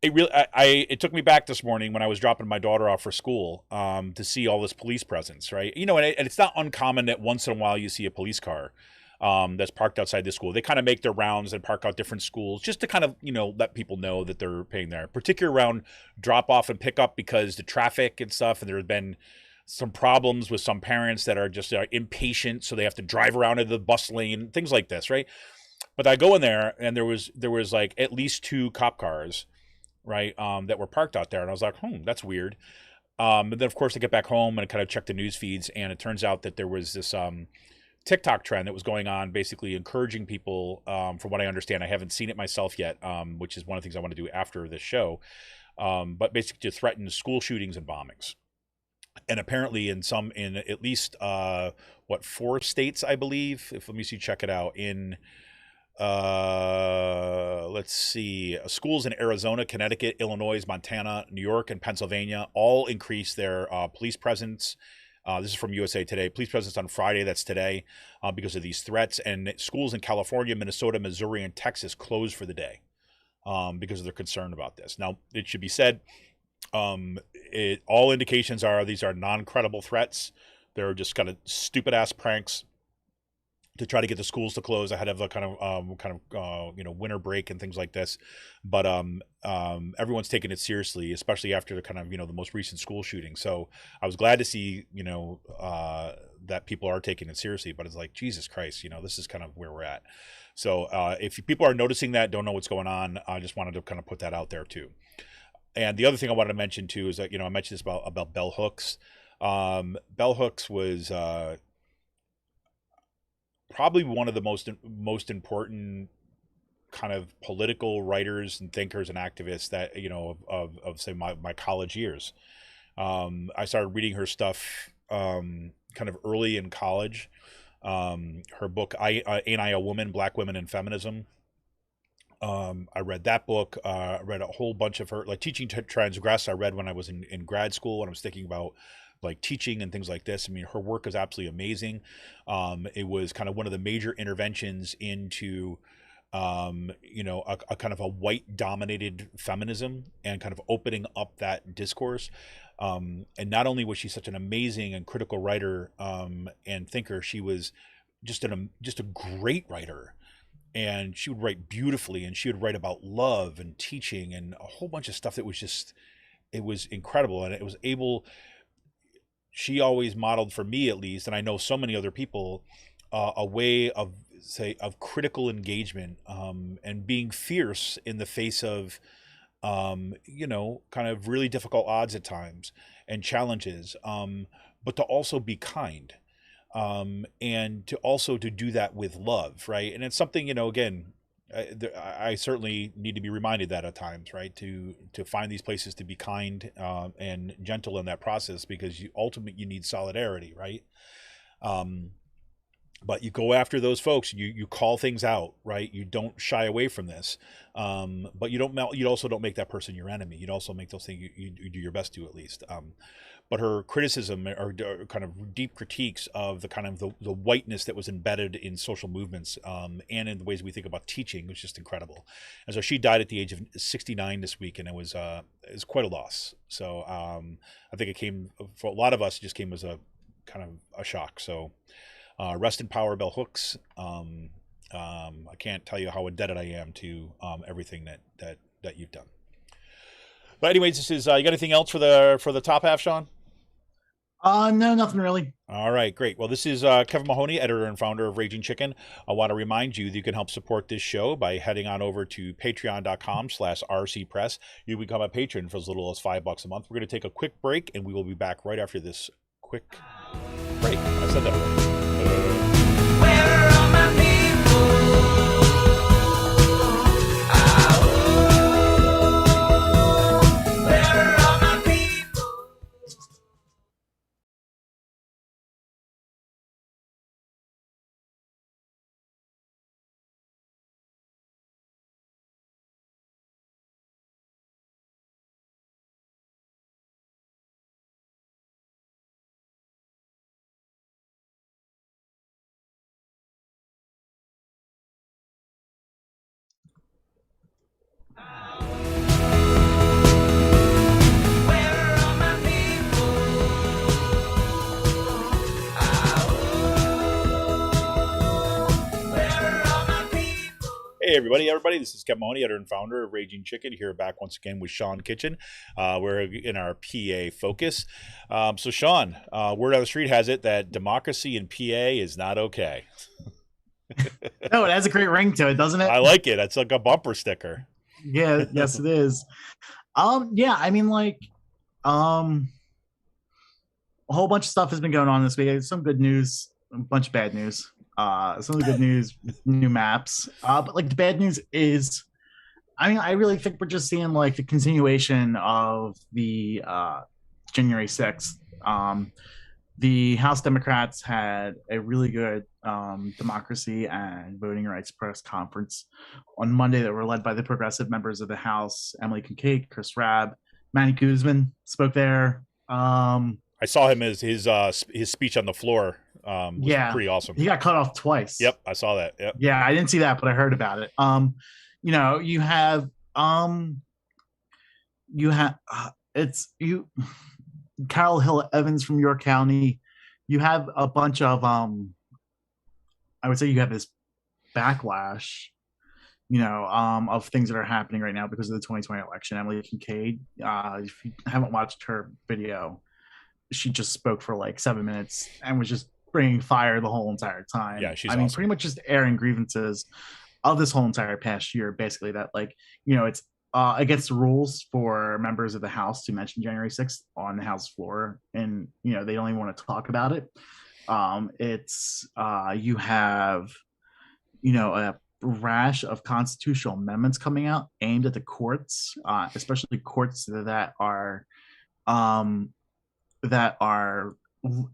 It took me back this morning when I was dropping my daughter off for school to see all this police presence, right? And it's not uncommon that once in a while you see a police car that's parked outside the school. They kind of make their rounds and park out different schools just to kind of, let people know that they're paying there, particularly around drop off and pick up, because the traffic and stuff. And there have been some problems with some parents that are just impatient, so they have to drive around into the bus lane, things like this, right? But I go in there and there was at least 2 cop cars, right, that were parked out there, and I was like, that's weird. And then of course I get back home and I kind of check the news feeds, and it turns out that there was this TikTok trend that was going on, basically encouraging people, from what I understand, I haven't seen it myself yet, which is one of the things I want to do after this show, but basically to threaten school shootings and bombings. And apparently in at least 4 states, I believe, let me see, check it out, in let's see, schools in Arizona, Connecticut, Illinois, Montana, New York, and Pennsylvania all increased their police presence. This is from USA Today. Police presence on Friday, that's today, because of these threats. And schools in California, Minnesota, Missouri, and Texas closed for the day because they're concerned about this. Now, it should be said, all indications are these are non-credible threats. They're just kind of stupid-ass pranks. to try to get the schools to close ahead of the winter break and things like this. But everyone's taking it seriously, especially after the kind of the most recent school shooting. So I was glad to see that people are taking it seriously. But it's like, Jesus Christ, this is kind of where we're at. So if people are noticing that, don't know what's going on, I just wanted to kind of put that out there too. And the other thing I wanted to mention too is that I mentioned this about bell hooks. Bell hooks was probably one of the most important kind of political writers and thinkers and activists that of say my college years. I started reading her stuff kind of early in college. Her book, Ain't I a Woman? Black Women and Feminism. I read that book. I read a whole bunch of her, like Teaching to Transgress. I read when I was in grad school, when I was thinking about like teaching and things like this. I mean, her work is absolutely amazing. It was kind of one of the major interventions into, a kind of a white dominated feminism and kind of opening up that discourse. And not only was she such an amazing and critical writer and thinker, she was just a great writer. And she would write beautifully, and she would write about love and teaching and a whole bunch of stuff that was it was incredible. And it was she always modeled for me, at least, and I know so many other people, a way of critical engagement and being fierce in the face of, kind of really difficult odds at times and challenges, but to also be kind. And to do that with love, right? And it's something, again, I certainly need to be reminded that at times, right? To find these places to be kind and gentle in that process, because ultimately you need solidarity, right? But you go after those folks, you call things out, right? You don't shy away from this, but you also don't make that person your enemy. You'd also make those things you do your best to, at least. But her criticism or kind of deep critiques of the kind of the whiteness that was embedded in social movements and in the ways we think about teaching was just incredible. And so she died at the age of 69 this week, and it was quite a loss. So I think it came, for a lot of us, it just came as a kind of a shock. So rest in power, bell hooks. I can't tell you how indebted I am to everything that you've done. But anyways, this is you got anything else for the top half, Sean? No, nothing really. All right, great. Well, this is Kevin Mahoney, editor and founder of Raging Chicken. I want to remind you that you can help support this show by heading on over to patreon.com/rcpress. You become a patron for as little as $5 a month. We're going to take a quick break, and we will be back right after this quick break. I said that already. Where are all my people? Hey, everybody. This is Kevin Mahoney, editor and founder of Raging Chicken, here back once again with Sean Kitchen. We're in our PA focus. So, Sean, word on the street has it that democracy in PA is not okay. No, it has a great ring to it, doesn't it? I like it. It's like a bumper sticker. Yeah, yes, it is. Yeah, I mean, like, a whole bunch of stuff has been going on this week. Some good news, a bunch of bad news. Some of the good news, new maps. But like the bad news is, I mean, I really think we're just seeing like the continuation of the January 6th. The House Democrats had a really good democracy and voting rights press conference on Monday that were led by the progressive members of the House. Emily Kincaid, Chris Rabb, Manny Guzman spoke there. I saw him as his speech on the floor. Was pretty awesome. He got cut off twice. Yep, I saw that. Yep. Yeah, I didn't see that, but I heard about it. You have Carol Hill Evans from York County. You have a bunch of I would say you have this backlash, of things that are happening right now because of the 2020 election. Emily Kincaid, if you haven't watched her video, she just spoke for like 7 minutes and was just bringing fire the whole entire time. Yeah, she's awesome. Awesome. Pretty much just airing grievances of this whole entire past year, basically, that it's against the rules for members of the House to mention January 6th on the House floor, and they don't even want to talk about it. It's you have a rash of constitutional amendments coming out aimed at the courts, especially courts that are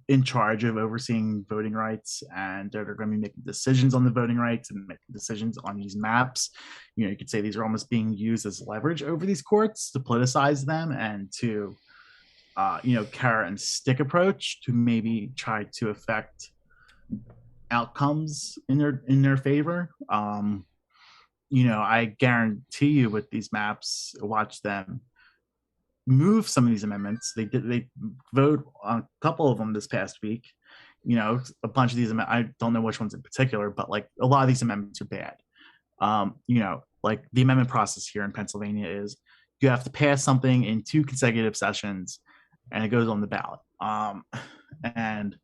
in charge of overseeing voting rights, and they're going to be making decisions on the voting rights and making decisions on these maps. You could say these are almost being used as leverage over these courts to politicize them and to carrot and stick approach to maybe try to affect outcomes in their favor. I guarantee you with these maps, watch them move some of these amendments. They vote on a couple of them this past week. A bunch of these I don't know which ones in particular, but like a lot of these amendments are bad. Like the amendment process here in Pennsylvania is you have to pass something in 2 consecutive sessions and it goes on the ballot. And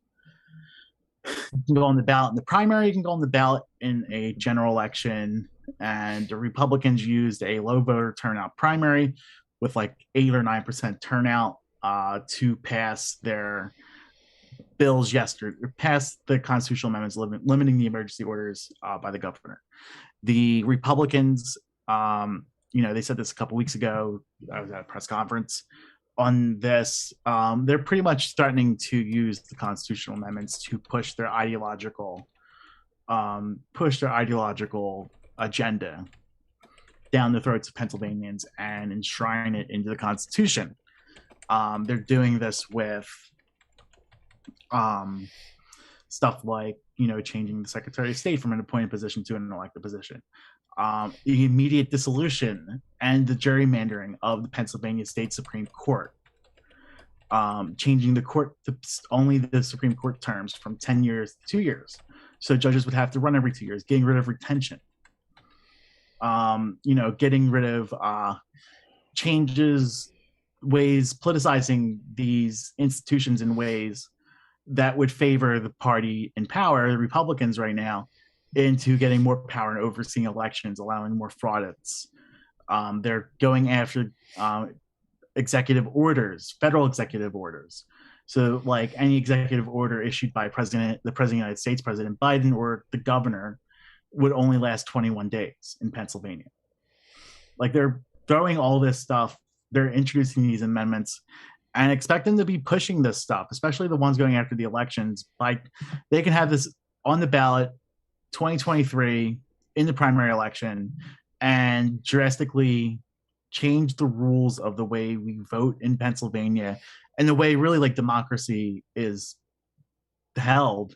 you can go on the ballot in the primary, you can go on the ballot in a general election, and the Republicans used a low voter turnout primary with like 8 or 9% turnout to pass their bills pass the constitutional amendments limiting the emergency orders by the governor. The Republicans, they said this a couple weeks ago. I was at a press conference on this. They're pretty much starting to use the constitutional amendments to push their ideological agenda down the throats of Pennsylvanians and enshrine it into the Constitution. They're doing this with stuff like changing the Secretary of State from an appointed position to an elected position, the immediate dissolution and the gerrymandering of the Pennsylvania State Supreme Court, changing the court to only the Supreme Court terms from 10 years to 2 years, so judges would have to run every 2 years, getting rid of retention, getting rid of politicizing these institutions in ways that would favor the party in power, the Republicans right now, into getting more power and overseeing elections, allowing more frauds. They're going after executive orders, federal executive orders. So like any executive order issued by the President of the United States, President Biden, or the governor would only last 21 days in Pennsylvania. Like they're throwing all this stuff, they're introducing these amendments and expect them to be pushing this stuff, especially the ones going after the elections. Like they can have this on the ballot 2023 in the primary election and drastically change the rules of the way we vote in Pennsylvania and the way really like democracy is held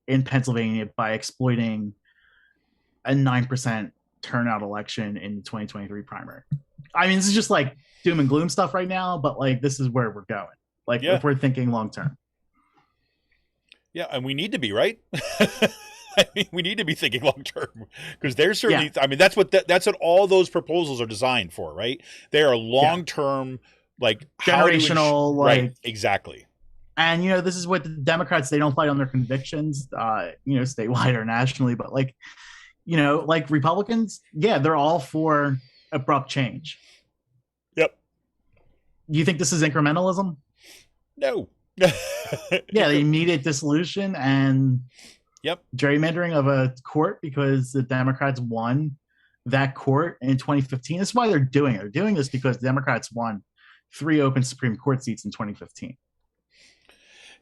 in Pennsylvania by exploiting a 9% turnout election in the 2023 primary. I mean, this is just like doom and gloom stuff right now, but like this is where we're going. Like if we're thinking long term. Yeah, and we need to be, right? I mean, we need to be thinking long term because there's certainly. Yeah. I mean, that's what all those proposals are designed for, right? They are long term, like generational, right? Exactly. And this is what the Democrats, they don't fight on their convictions, statewide or nationally, but like Republicans, they're all for abrupt change. Yep. You think this is incrementalism? No. The immediate dissolution and gerrymandering of a court because the Democrats won that court in 2015. That's why they're doing it. They're doing this because the Democrats won 3 open Supreme Court seats in 2015.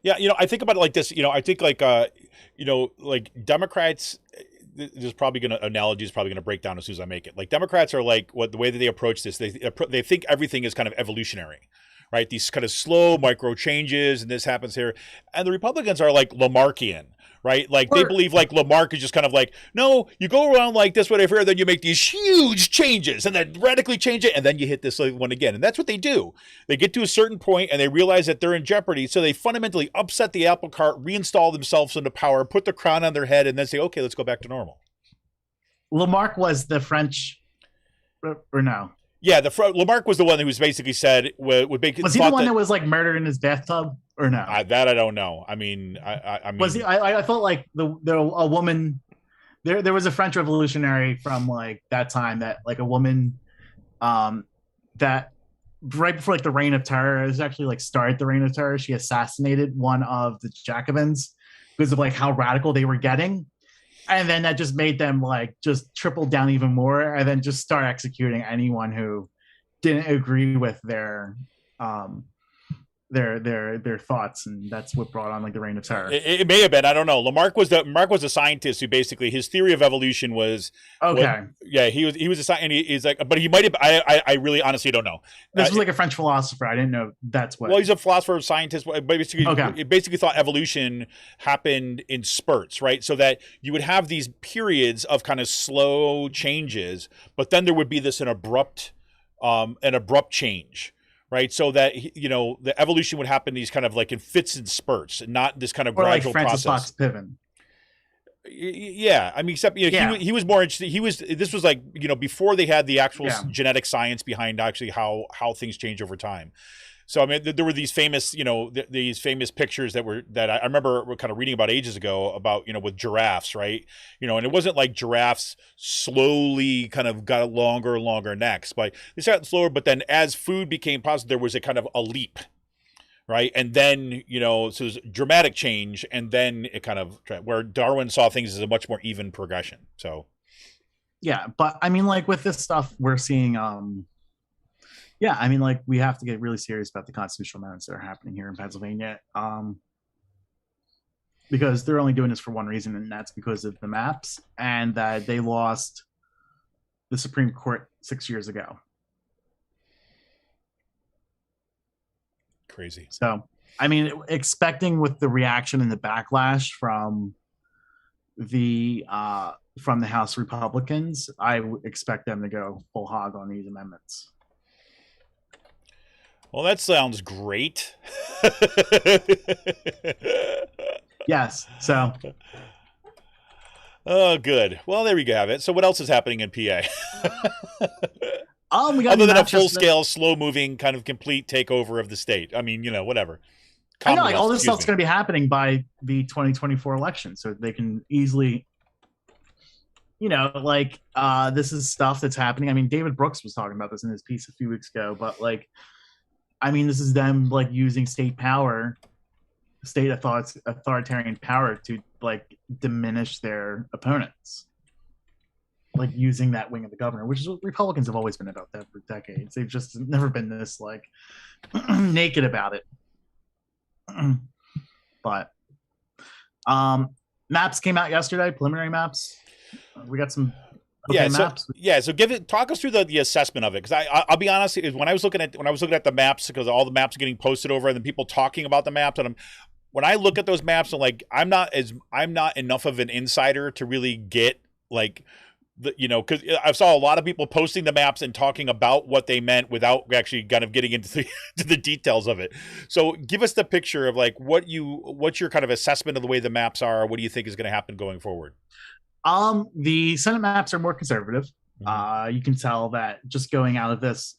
Yeah, I think about it like this. I think like like Democrats. There's probably analogy is probably gonna break down as soon as I make it. Like Democrats are like the way that they approach this. They think everything is kind of evolutionary, right? These kind of slow micro changes, and this happens here. And the Republicans are like Lamarckian, right? Like they believe like Lamarck is just kind of like, no, you go around like this, whatever, then you make these huge changes and then radically change it, and then you hit this one again. And that's what they do. They get to a certain point and they realize that they're in jeopardy, so they fundamentally upset the apple cart, reinstall themselves into power, put the crown on their head, and then say, okay, let's go back to normal. Lamarck was the French, or no? Yeah, Lamarck was the one who was basically said would make. Was he the one that was like murdered in his bathtub, or no? That I don't know. I mean, I mean, was he? I thought like a woman. There was a French revolutionary from like that time that like a woman, that right before like the Reign of Terror, it was actually like started the Reign of Terror. She assassinated one of the Jacobins because of like how radical they were getting. And then that just made them like just triple down even more, and then just start executing anyone who didn't agree with their thoughts, and that's what brought on like the Reign of Terror. It may have been, I don't know. Lamarck was a scientist who basically his theory of evolution was okay. He was a scientist. He's like, but he might have. I really honestly don't know. This was like a French philosopher. I didn't know that's what. Well, he's a philosopher, scientist. But basically, he basically thought evolution happened in spurts, right? So that you would have these periods of kind of slow changes, but then there would be this an abrupt change. Right, so that the evolution would happen these kind of like in fits and spurts, and not this kind of gradual like Francis process. Fox Piven. Yeah, I mean, except he was more interested. This was like before they had the actual genetic science behind actually how things change over time. So I mean, there were these famous these famous pictures that I remember kind of reading about ages ago about with giraffes, right? And it wasn't like giraffes slowly kind of got longer and longer necks, but they started slower. But then as food became possible, there was a kind of a leap, right? And then so it was dramatic change, and then it kind of where Darwin saw things as a much more even progression. So yeah, but I mean, like with this stuff, we're seeing yeah, I mean, like we have to get really serious about the constitutional amendments that are happening here in Pennsylvania, because they're only doing this for one reason, and that's because of the maps, and that they lost the Supreme Court 6 years ago. Crazy. So, I mean, expecting with the reaction and the backlash from the House Republicans, I expect them to go full hog on these amendments. Well, that sounds great. Yes. So. Oh, good. Well, there we have it. So, what else is happening in PA? We got other than a full-scale, slow-moving, kind of complete takeover of the state. I mean, whatever. I know, like all this stuff's going to be happening by the 2024 election, so they can easily, this is stuff that's happening. I mean, David Brooks was talking about this in his piece a few weeks ago, but like. I mean, this is them like using state authoritarian power to like diminish their opponents, like using that wing of the government, which is what Republicans have always been about that for decades. They've just never been this like naked about it. But maps came out yesterday, preliminary maps. We got some. Okay, so talk us through the assessment of it, because I'll be honest, when I was looking at the maps, because all the maps are getting posted over and then people talking about the maps, and when I look at those maps, I'm like, I'm not enough of an insider to really get like because I saw a lot of people posting the maps and talking about what they meant without actually kind of getting into the details of it. So give us the picture of like what's your kind of assessment of the way the maps are. What do you think is going to happen going forward? The Senate maps are more conservative. Mm-hmm. You can tell that just going out of this.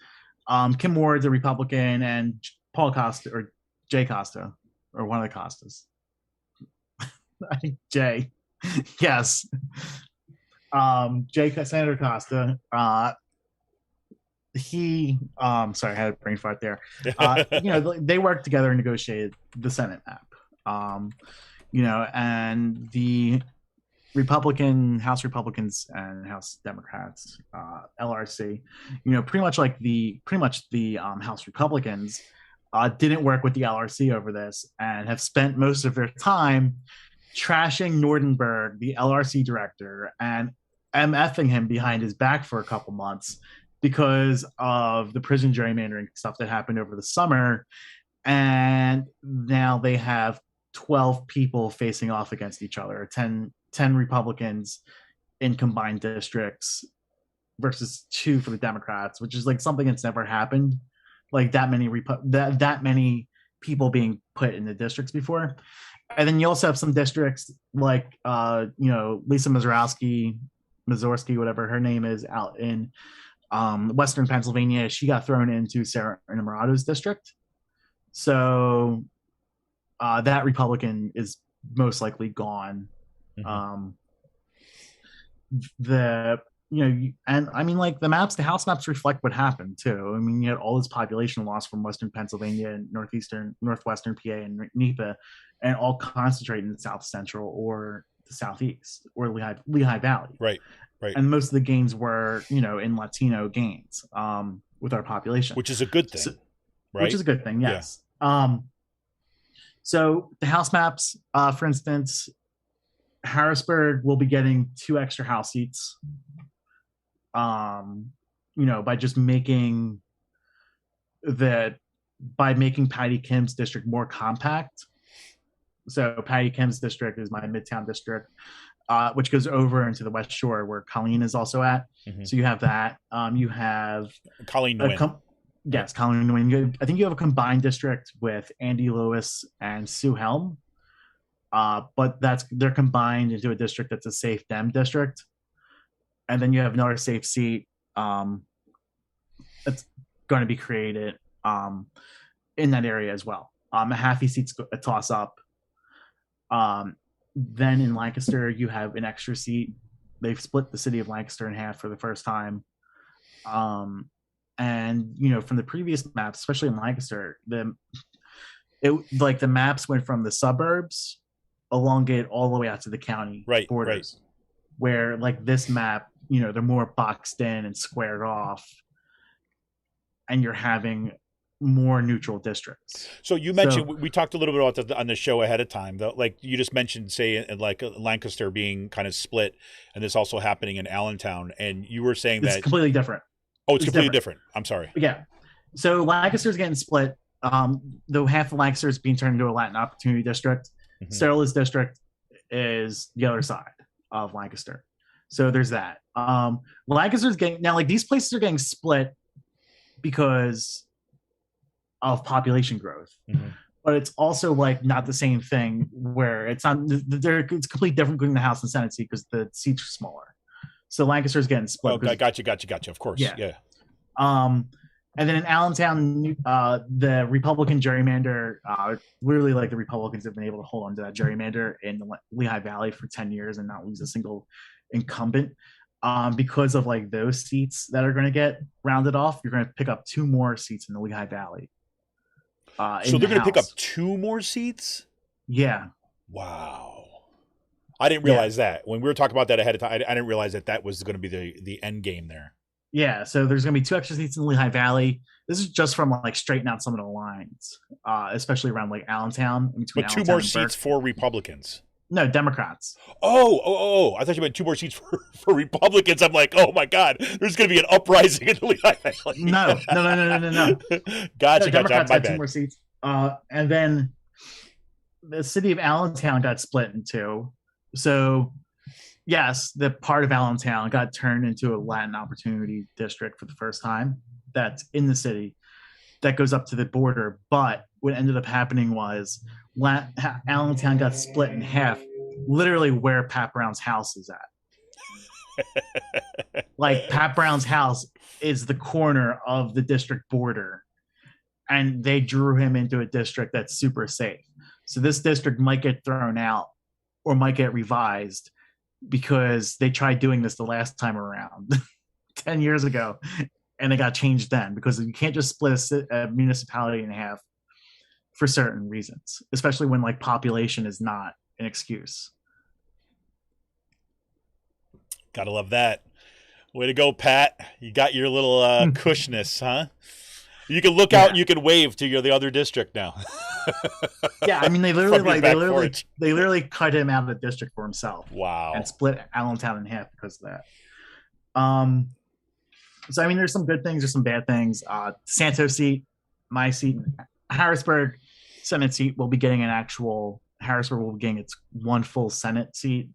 Kim Ward's a Republican, and Paul Costa or Jay Costa, or one of the Costas. I think Jay. Yes. Senator Costa. Sorry, I had a brain fart there. They worked together and negotiated the Senate map. And the House Republicans and House Democrats, LRC, pretty much the House Republicans didn't work with the LRC over this and have spent most of their time trashing Nordenberg, the LRC director, and MFing him behind his back for a couple months because of the prison gerrymandering stuff that happened over the summer. And now they have 12 people facing off against each other, 10 Republicans in combined districts versus 2 for the Democrats, which is like something that's never happened, like that many that many people being put in the districts before. And then you also have some districts like Lisa Mazursky, whatever her name is, out in Western Pennsylvania. She got thrown into Sarah Inamorato's district. So that Republican is most likely gone. Mm-hmm. And I mean, like the House maps reflect what happened too. I mean, you had all this population loss from Western Pennsylvania and Northwestern PA and NEPA, and all concentrated in the South Central or the Southeast or Lehigh Valley. Right. And most of the gains were, in Latino gains with our population, which is a good thing, right? Which is a good thing, yes. Yeah. So the House maps, for instance, Harrisburg will be getting 2 extra House seats. By just making Patty Kim's district more compact. So Patty Kim's district is my Midtown district, which goes over into the West Shore where Colleen is also at. Mm-hmm. So you have that. You have Colleen Nguyen. Yes, Colleen Nguyen. I think you have a combined district with Andy Lewis and Sue Helm. But they're combined into a district that's a safe Dem district. And then you have another safe seat that's going to be created in that area as well. A Haffey seat's a toss up. Then in Lancaster, you have an extra seat. They've split the city of Lancaster in half for the first time. And from the previous maps, especially in Lancaster, the maps went from the suburbs elongate all the way out to the county borders. Right. Where like this map, they're more boxed in and squared off, and you're having more neutral districts. So you mentioned, we talked a little bit about that on the show ahead of time, though. Like you just mentioned, say, like Lancaster being kind of split, and this also happening in Allentown, and you were saying that it's completely different. Oh, it's completely different. I'm sorry. Yeah. So Lancaster's getting split. Though half of Lancaster is being turned into a Latin Opportunity District. Mm-hmm. Sterla's district is the other side of Lancaster. So there's that. Lancaster's getting now, like these places are getting split because of population growth. Mm-hmm. But it's also like not the same thing where it's not it's completely different between the House and Senate seat because the seats are smaller. So Lancaster's getting split. Oh, gotcha. Of course. Yeah. And then in Allentown, the Republican gerrymander, literally like the Republicans have been able to hold on to that gerrymander in the Lehigh Valley for 10 years and not lose a single incumbent. Because of like those seats that are going to get rounded off, you're going to pick up 2 more seats in the Lehigh Valley. So they're going to pick up 2 more seats? Yeah. Wow. I didn't realize that. When we were talking about that ahead of time, I didn't realize that was going to be the end game there. Yeah, so there's going to be 2 extra seats in the Lehigh Valley. This is just from like straightening out some of the lines, especially around like Allentown. But 2 more seats for Republicans. No, Democrats. Oh! I thought you meant 2 more seats for Republicans. I'm like, oh my God, there's going to be an uprising in the Lehigh Valley. No. Gotcha. Democrats My had bad. 2 more seats, and then the city of Allentown got split in 2. So, yes, the part of Allentown got turned into a Latin Opportunity District for the first time. That's in the city. That goes up to the border. But what ended up happening was Allentown got split in half, literally where Pat Brown's house is at. Like Pat Brown's house is the corner of the district border. And they drew him into a district that's super safe. So this district might get thrown out or might get revised because they tried doing this the last time around 10 years ago and they got changed then because you can't just split a municipality in half for certain reasons, especially when like population is not an excuse. Gotta love that. Way to go, Pat. You got your little cushness, huh? You can look out and you can wave to the other district now. Yeah, I mean they literally cut him out of the district for himself. Wow. And split Allentown in half because of that. So I mean there's some good things, there's some bad things. Santos seat, my seat, Harrisburg Senate seat will be getting an actual Harrisburg will be getting its one full Senate seat.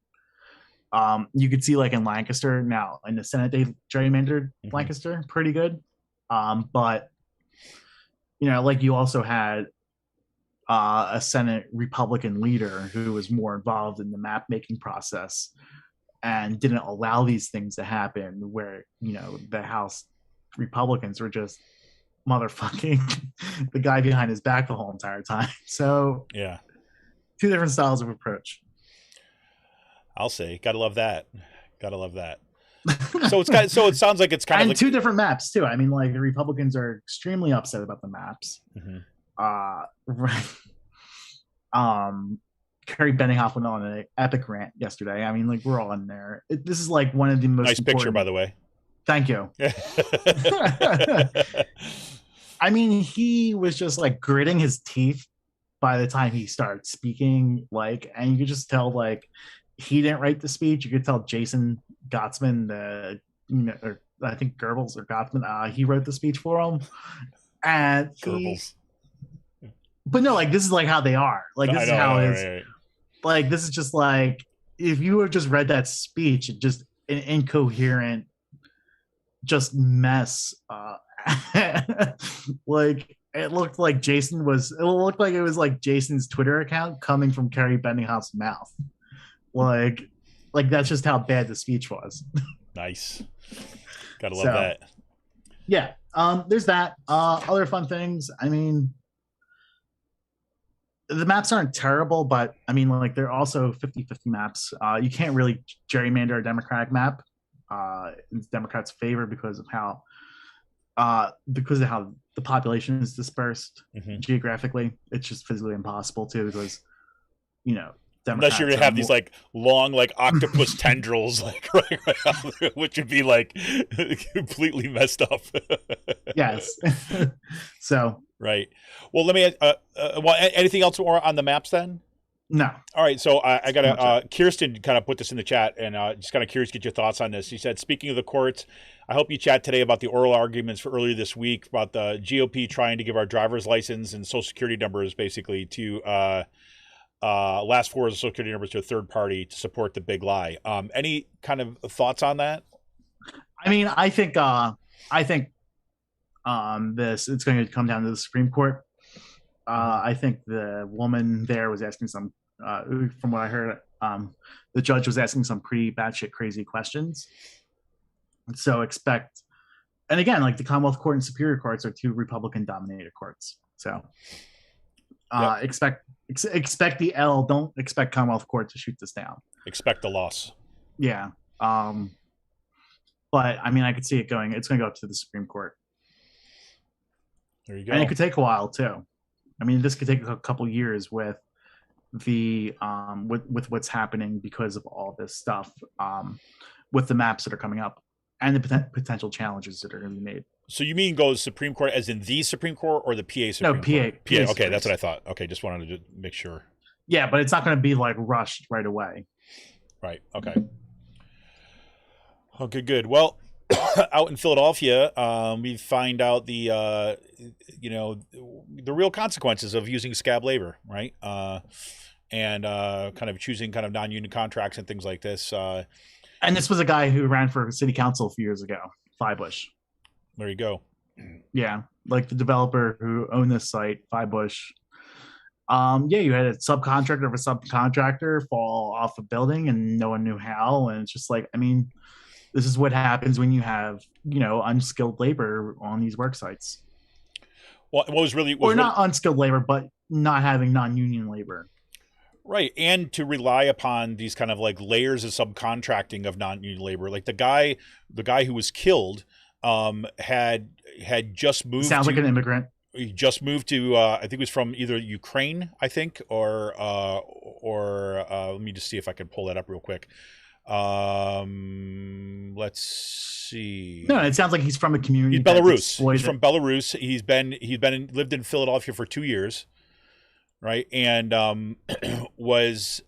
You could see like in Lancaster now in the Senate they gerrymandered Lancaster pretty good. But like you also had a Senate Republican leader who was more involved in the map making process and didn't allow these things to happen, where the House Republicans were just motherfucking the guy behind his back the whole entire time. So yeah, two different styles of approach. I'll say, gotta love that. So it sounds like it's kind of like two different maps too. I mean, like the Republicans are extremely upset about the maps. Right. Kerry Benninghoff went on an epic rant yesterday. I mean, like we're all in there. This is like one of the most nice picture, by the way. Thank you. I mean, he was just like gritting his teeth by the time he started speaking, and you could just tell like he didn't write the speech. You could tell Jason Gottsman, or I think Goebbels or Gottsman, he wrote the speech for him. And Goebbels. But no, like this is like how they are. Like this is how it is. Right. Like this is just like if you had just read that speech, just an incoherent, just mess. Like it looked like Jason was. It looked like it was like Jason's Twitter account coming from Kerry Benninghoff's mouth. Like that's just how bad the speech was. Nice. Gotta love that. Yeah. There's that. Other fun things. I mean, the maps aren't terrible, but I mean, like they're also 50-50 maps. You can't really gerrymander a Democratic map in Democrats' favor because of how the population is dispersed geographically. It's just physically impossible to, because unless you're gonna have these like long like octopus tendrils like right out there, which would be like completely messed up. Yes. So right. Well, let me anything else more on the maps then? No. All right. So I got Kirsten kind of put this in the chat, and just kind of curious to get your thoughts on this. He said, speaking of the courts, I hope you chat today about the oral arguments for earlier this week about the GOP trying to give our driver's license and social security numbers basically to last four of the social security numbers to a third party to support the big lie. Any kind of thoughts on that? I mean, I think it's going to come down to the Supreme Court. I think the woman there was asking some, from what I heard, the judge was asking some pretty batshit crazy questions. So expect, and again, like the Commonwealth Court and Superior Courts are two Republican-dominated courts. So expect the L. Don't expect Commonwealth Court to shoot this down. Expect the loss. Yeah. But I mean, I could see it going. It's going to go up to the Supreme Court. There you go. And it could take a while too. I mean, this could take a couple years with the with what's happening because of all this stuff, with the maps that are coming up and the potential challenges that are going to be made. So you mean go Supreme Court as in the Supreme Court or the PA Supreme Court? No, PA. Okay, that's what I thought. Okay, just wanted to make sure. Yeah, but it's not going to be like rushed right away. Right. Okay. Okay, good. Well, out in Philadelphia, we find out the real consequences of using scab labor, right? And kind of choosing kind of non-union contracts and things like this. And this was a guy who ran for city council a few years ago, Flybush. There you go. Yeah, like the developer who owned this site, Flybush. You had a subcontractor of a subcontractor fall off a building and no one knew how. And it's just like, I mean, this is what happens when you have, unskilled labor on these work sites. Well, not unskilled labor, but not having non-union labor. Right. And to rely upon these kind of like layers of subcontracting of non-union labor. Like the guy who was killed had just moved. Sounds like an immigrant. He just moved to I think it was from either Ukraine, I think, or let me just see if I can pull that up real quick. Let's see. No, it sounds like he's from a community. He's Belarus. He's from Belarus. Lived in Philadelphia for 2 years, right? And was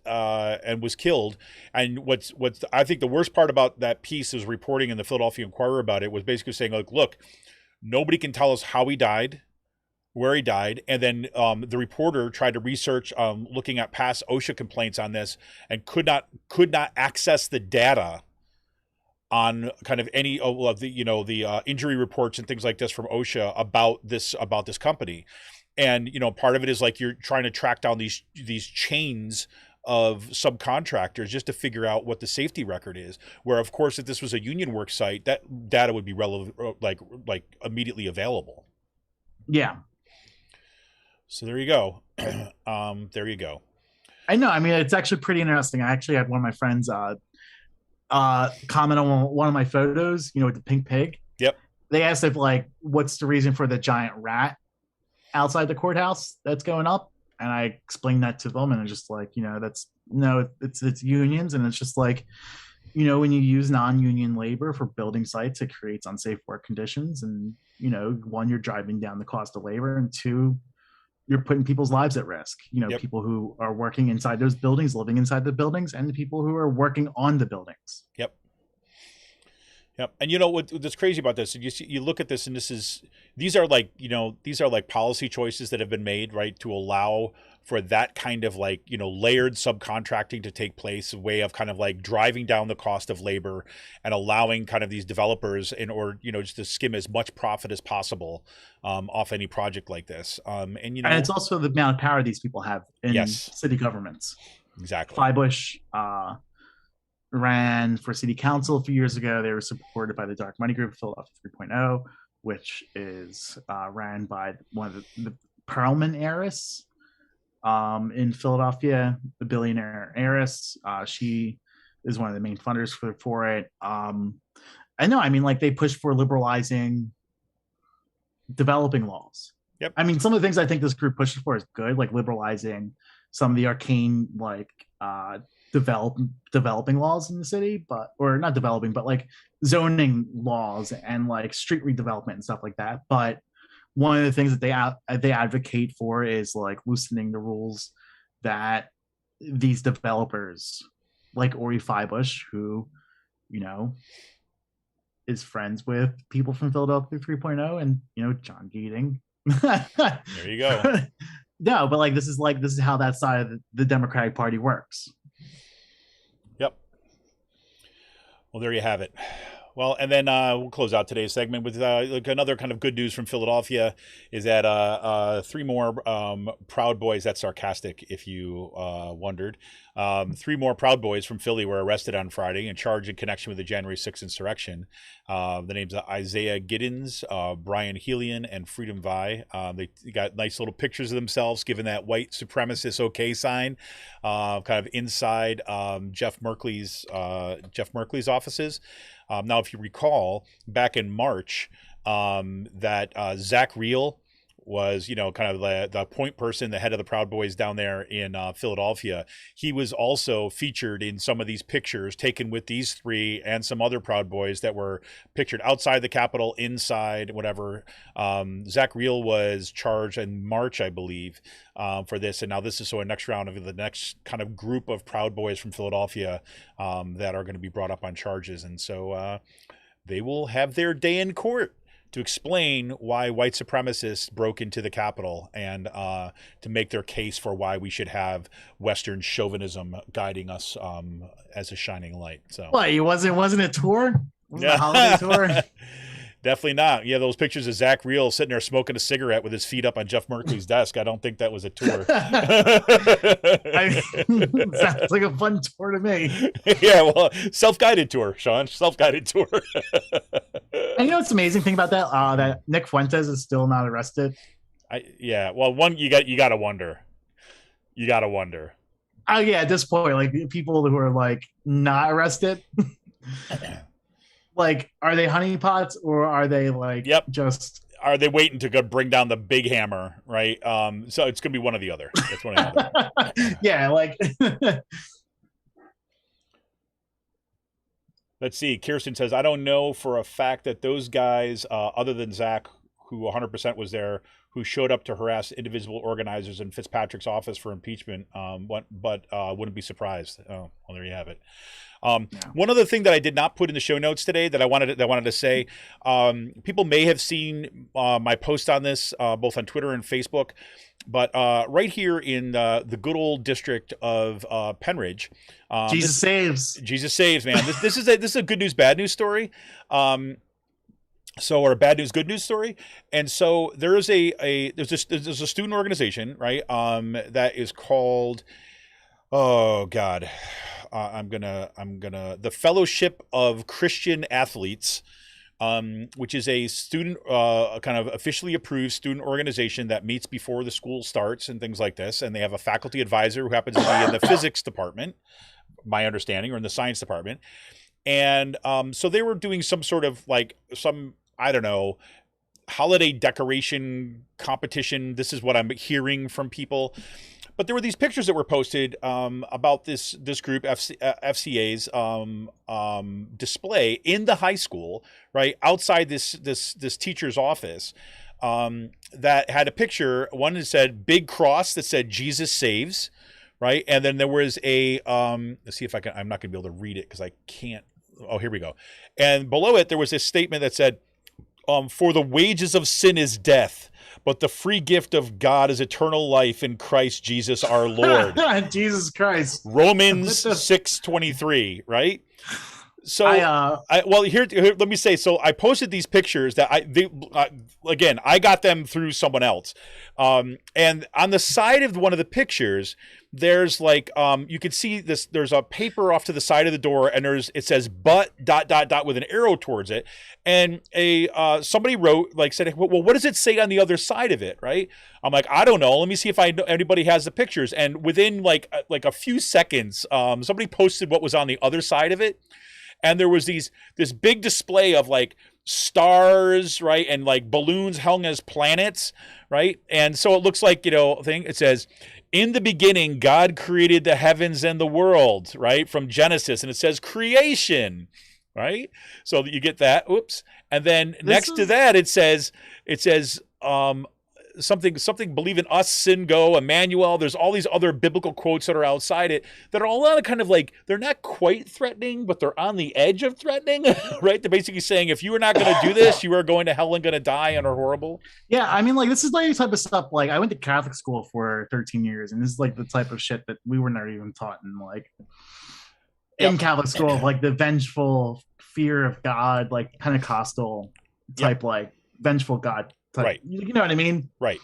killed. And what's I think the worst part about that piece is reporting in the Philadelphia Inquirer about it was basically saying, like, look, nobody can tell us how he died. where he died. And then the reporter tried to research, looking at past OSHA complaints on this, and could not access the data on kind of any of the the injury reports and things like this from OSHA about this company. And part of it is like you're trying to track down these chains of subcontractors just to figure out what the safety record is. Where of course, if this was a union work site, that data would be relevant, like immediately available. Yeah. So there you go. There you go. I know. I mean, it's actually pretty interesting. I actually had one of my friends comment on one of my photos, with the pink pig. Yep. They asked if what's the reason for the giant rat outside the courthouse that's going up, and I explained that to them, and it's just like, it's unions, and it's just like, when you use non-union labor for building sites, it creates unsafe work conditions, and one, you're driving down the cost of labor, and two, you're putting people's lives at risk. Yep. People who are working inside those buildings, living inside the buildings, and the people who are working on the buildings. Yep. Yep. And what's crazy about this? You look at this, and these are like policy choices that have been made, right, to allow for that kind of layered subcontracting to take place, a way of kind of like driving down the cost of labor and allowing kind of these developers in order, just to skim as much profit as possible off any project like this. And it's also the amount of power these people have in Yes. city governments. Exactly. Flybush ran for city council a few years ago. They were supported by the Dark Money Group, Philadelphia 3.0, which is ran by one of the Perlman heiress in Philadelphia, the billionaire heiress. She is one of the main funders for it. I know. I mean, they pushed for liberalizing developing laws. Yep. I mean, some of the things I think this group pushes for is good, like liberalizing some of the arcane, developing laws in the city, or not developing, but zoning laws and street redevelopment and stuff like that. But one of the things that they advocate for is loosening the rules that these developers, like Ori Flybush, who is friends with people from Philadelphia 3.0 and John Geating. There you go. No, but this is how that side of the Democratic Party works. Yep. Well, there you have it. Well, and then we'll close out today's segment with another kind of good news from Philadelphia is that 3 more Proud Boys, that's sarcastic if you wondered, 3 more Proud Boys from Philly were arrested on Friday and charged in connection with the January 6th insurrection. The names are Isaiah Giddens, Brian Helian, and Freedom Vi. They got nice little pictures of themselves giving that white supremacist okay sign kind of inside Jeff Merkley's offices. Now, if you recall, back in March, that Zach Reel was, kind of the point person, the head of the Proud Boys down there in Philadelphia. He was also featured in some of these pictures taken with these 3 and some other Proud Boys that were pictured outside the Capitol, inside, whatever. Zach Reel was charged in March, I believe, for this. And now this is a next round of the next kind of group of Proud Boys from Philadelphia that are going to be brought up on charges. And so they will have their day in court to explain why white supremacists broke into the Capitol and to make their case for why we should have Western chauvinism guiding us as a shining light. So, what? It wasn't a tour? Wasn't a holiday tour? Definitely not. Yeah, those pictures of Zach Reel sitting there smoking a cigarette with his feet up on Jeff Merkley's desk. I don't think that was a tour. Sounds like a fun tour to me. Yeah, well, self-guided tour, Sean. Self-guided tour. And what's the amazing thing about that? That Nick Fuentes is still not arrested. Well, one you got to wonder. You got to wonder. Oh yeah, at this point, people who are not arrested. Are they honeypots or are they just? Are they waiting to go bring down the big hammer? Right. So it's gonna be one or the other. It's one or the other. Yeah. Let's see. Kirsten says, I don't know for a fact that those guys, other than Zach, who 100% was there, who showed up to harass individual organizers in Fitzpatrick's office for impeachment, but wouldn't be surprised. Oh, well, there you have it. One other thing that I did not put in the show notes today that I wanted to say, people may have seen my post on this both on Twitter and Facebook, but right here in the good old district of Penridge, Jesus saves, man. This is a good news bad news story. Or a bad news, good news story. And so there is there's a student organization, right? That is called, oh God, the Fellowship of Christian Athletes, which is a student, kind of officially approved student organization that meets before the school starts and things like this. And they have a faculty advisor who happens to be in the physics department, my understanding, or in the science department. And so they were doing some sort of I don't know, holiday decoration competition. This is what I'm hearing from people. But there were these pictures that were posted about this group, FCA's display in the high school, right outside this teacher's office, that had a picture. One that said big cross that said Jesus saves, right, and then there was a let's see if I can. I'm not going to be able to read it because I can't. Oh, here we go. And below it there was this statement that said, "For the wages of sin is death, but the free gift of God is eternal life in Christ Jesus our Lord." Jesus Christ. Romans 6:23, right? So, here, let me say. So, I posted these pictures that again, I got them through someone else, and on the side of one of the pictures, there's you can see this. There's a paper off to the side of the door, and it says "but" ... with an arrow towards it, and somebody wrote said, well, what does it say on the other side of it, right? I'm like, I don't know. Let me see if anybody has the pictures, and within a few seconds, somebody posted what was on the other side of it. And there was this big display of stars, right, and balloons hung as planets, right? And so it looks it says, "In the beginning, God created the heavens and the world," right, from Genesis, and it says creation, right? So you get that. Oops. And then next to that, it says something believe in us, sin go, Emmanuel. There's all these other biblical quotes that are outside it that are all kind of they're not quite threatening, but they're on the edge of threatening, right? They're basically saying, if you are not going to do this, you are going to hell and going to die and are horrible. Yeah, I mean, this is the type of stuff. I went to Catholic school for 13 years, and this is the type of shit that we were never even taught in Catholic school, of the vengeful fear of God, Pentecostal type, vengeful God. Right. You know what I mean? Right.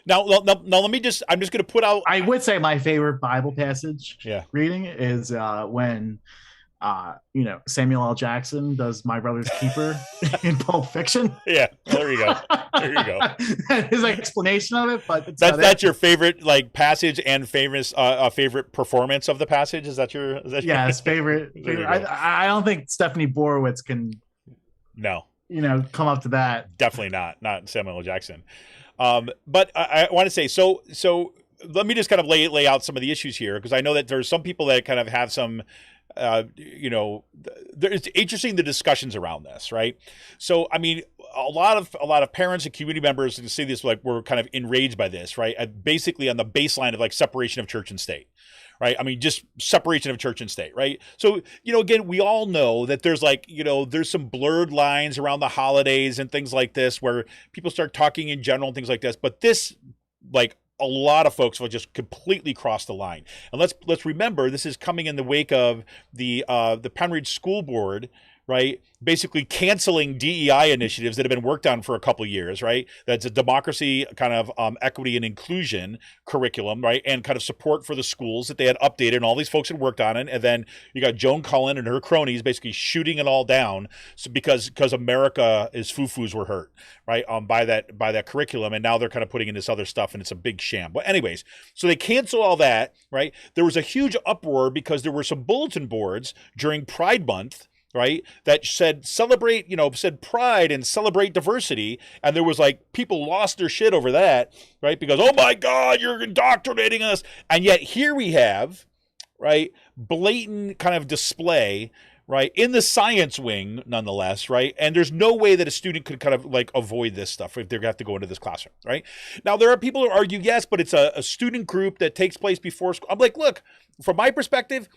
Now let me I'm just going to put out. I would say my favorite Bible passage reading is when Samuel L. Jackson does My Brother's Keeper in Pulp Fiction. Yeah, there you go. There you go. His explanation of it, but that's your favorite passage and favorite performance of the passage. Is that your? Yes, favorite. I don't think Stephanie Borowitz can. No. Come up to that. Definitely not Samuel L. Jackson. But I want to say, so let me just kind of lay out some of the issues here, because I know that there's some people that kind of have some, it's interesting, the discussions around this, right? So, I mean, a lot of parents and community members see this, we're kind of enraged by this, right? Basically on the baseline of separation of church and state. Right. I mean, just separation of church and state. Right. So, again, we all know that there's there's some blurred lines around the holidays and things like this where people start talking in general and things like this. But this, a lot of folks will just completely cross the line. And let's remember, this is coming in the wake of the Penridge School Board, right, basically canceling DEI initiatives that have been worked on for a couple of years, right? That's a democracy, kind of equity and inclusion curriculum, right, and kind of support for the schools that they had updated, and all these folks had worked on it. And then you got Joan Cullen and her cronies basically shooting it all down, so because America's foo-foos were hurt, right, by that curriculum, and now they're kind of putting in this other stuff, and it's a big sham. But anyways, so they cancel all that, right? There was a huge uproar because there were some bulletin boards during Pride Month, right, that said celebrate, said pride and celebrate diversity, and there was people lost their shit over that, right, because, oh my God, you're indoctrinating us. And yet here we have, right, blatant kind of display, right, in the science wing, nonetheless, right? And there's no way that a student could kind of like avoid this stuff if they're going to have to go into this classroom, right? Now, there are people who argue, yes, but it's a student group that takes place before school. I'm like, look, from my perspective,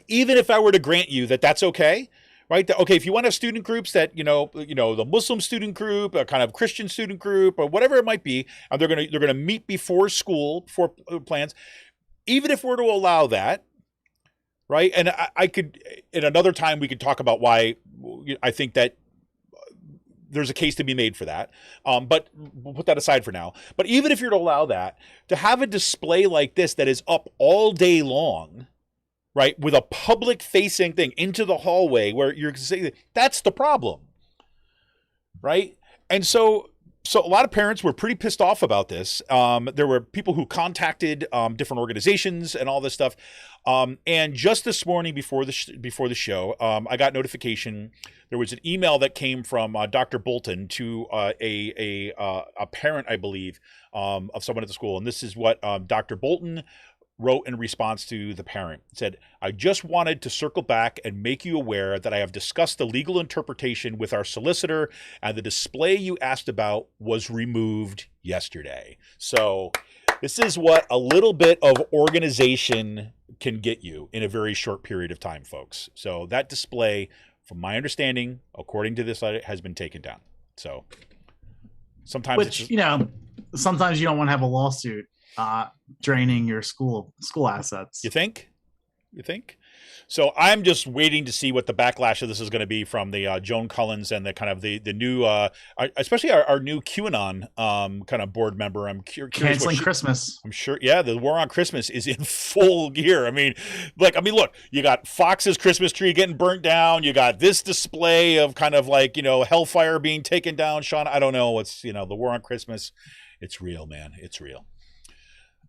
even if I were to grant you that that's okay, right? Okay, if you want to have student groups that, the Muslim student group, a kind of Christian student group, or whatever it might be, and they're gonna meet before school, before plans, even if we're to allow that, right? And I could, in another time, we could talk about why I think that there's a case to be made for that. But we'll put that aside for now. But even if you're to allow that, to have a display like this that is up all day long, right, with a public facing thing into the hallway where you're saying that's the problem, right? And so a lot of parents were pretty pissed off about this. There were people who contacted different organizations and all this stuff. And just this morning before the show, I got notification. There was an email that came from Dr. Bolton to a parent, I believe, of someone at the school. And this is what Dr. Bolton wrote in response to the parent. It said, "I just wanted to circle back and make you aware that I have discussed the legal interpretation with our solicitor, and the display you asked about was removed yesterday." So this is what a little bit of organization can get you in a very short period of time, folks. So that display, from my understanding, according to this, has been taken down. So sometimes sometimes you don't want to have a lawsuit draining your school assets. You think? So I'm just waiting to see what the backlash of this is going to be from the Joan Cullens and the kind of the new, especially our new QAnon kind of board member. I'm curious. Canceling Christmas. I'm sure. Yeah, the war on Christmas is in full gear. I mean, look, you got Fox's Christmas tree getting burnt down. You got this display of kind of like, hellfire being taken down. Sean, I don't know what's, the war on Christmas. It's real, man. It's real.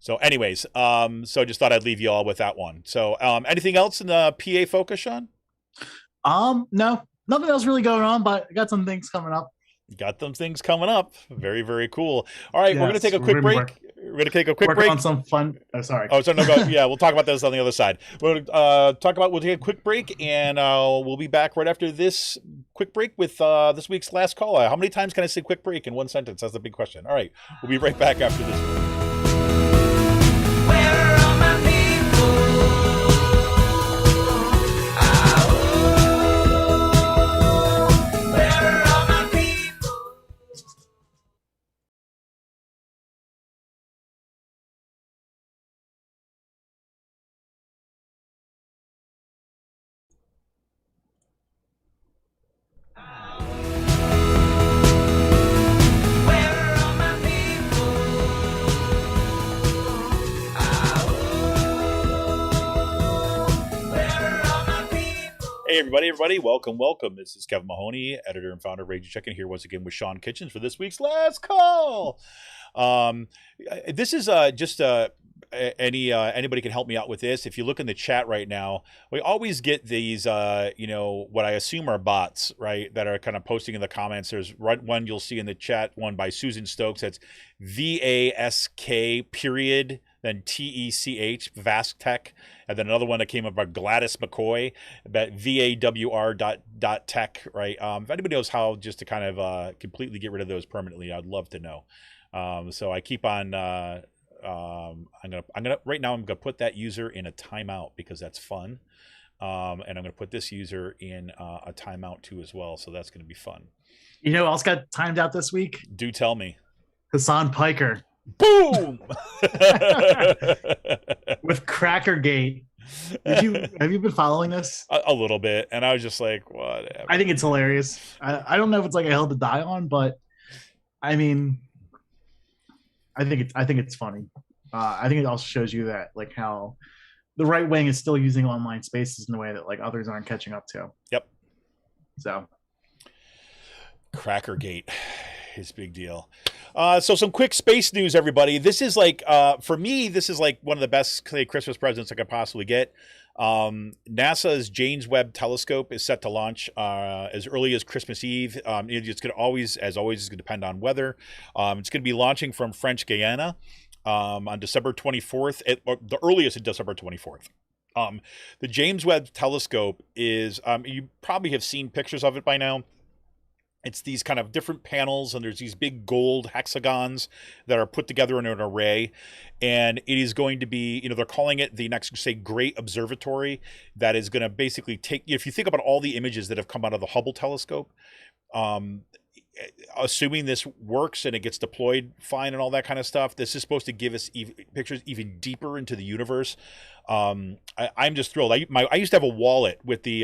So anyways, so just thought I'd leave you all with that one. So anything else in the PA focus, Sean? No, nothing else really going on, but I got some things coming up. Got some things coming up. Very, very cool. All right, yes, we're going to take a quick break. We're going to take a quick break. On some fun. Oh, sorry. Oh, so no, go. Yeah, we'll talk about this on the other side. We'll take a quick break, and we'll be back right after this quick break with this week's last call. How many times can I say quick break in one sentence? That's the big question. All right, we'll be right back after this. Hey, everybody. Welcome. This is Kevin Mahoney, editor and founder of Raging Chicken, here once again with Sean Kitchens for this week's Last Call. This is just anybody can help me out with this. If you look in the chat right now, we always get these, what I assume are bots, right, that are kind of posting in the comments. There's one you'll see in the chat, one by Susan Stokes. That's VASK period, then TECH, Vask Tech, and then another one that came up by Gladys McCoy, about VAWR.tech, right? If anybody knows how just to kind of completely get rid of those permanently, I'd love to know. So I keep on. I'm gonna right now. I'm gonna put that user in a timeout because that's fun, and I'm gonna put this user in a timeout too as well. So that's gonna be fun. You know who else got timed out this week? Do tell me. Hassan Piker. Boom! With Crackergate. Have you been following this? A little bit, and I was just like, whatever. I think it's hilarious. I don't know if it's like a hill to die on, but I mean, I think it's funny. I think it also shows you that like how the right wing is still using online spaces in a way that like others aren't catching up to. Yep. So Crackergate is a big deal. So some quick space news, everybody. This is like, for me, this is like one of the best Christmas presents I could possibly get. NASA's James Webb Telescope is set to launch as early as Christmas Eve. It's going to always, it's going to depend on weather. It's going to be launching from French Guiana on December 24th. The earliest is December 24th. The James Webb Telescope is, you probably have seen pictures of it by now. It's these kind of different panels, and there's these big gold hexagons that are put together in an array. And it is going to be, they're calling it the next, say, Great Observatory, that is going to basically take, if you think about all the images that have come out of the Hubble telescope, assuming this works and it gets deployed fine and all that kind of stuff, this is supposed to give us pictures even deeper into the universe. I'm just thrilled. I used to have a wallet with the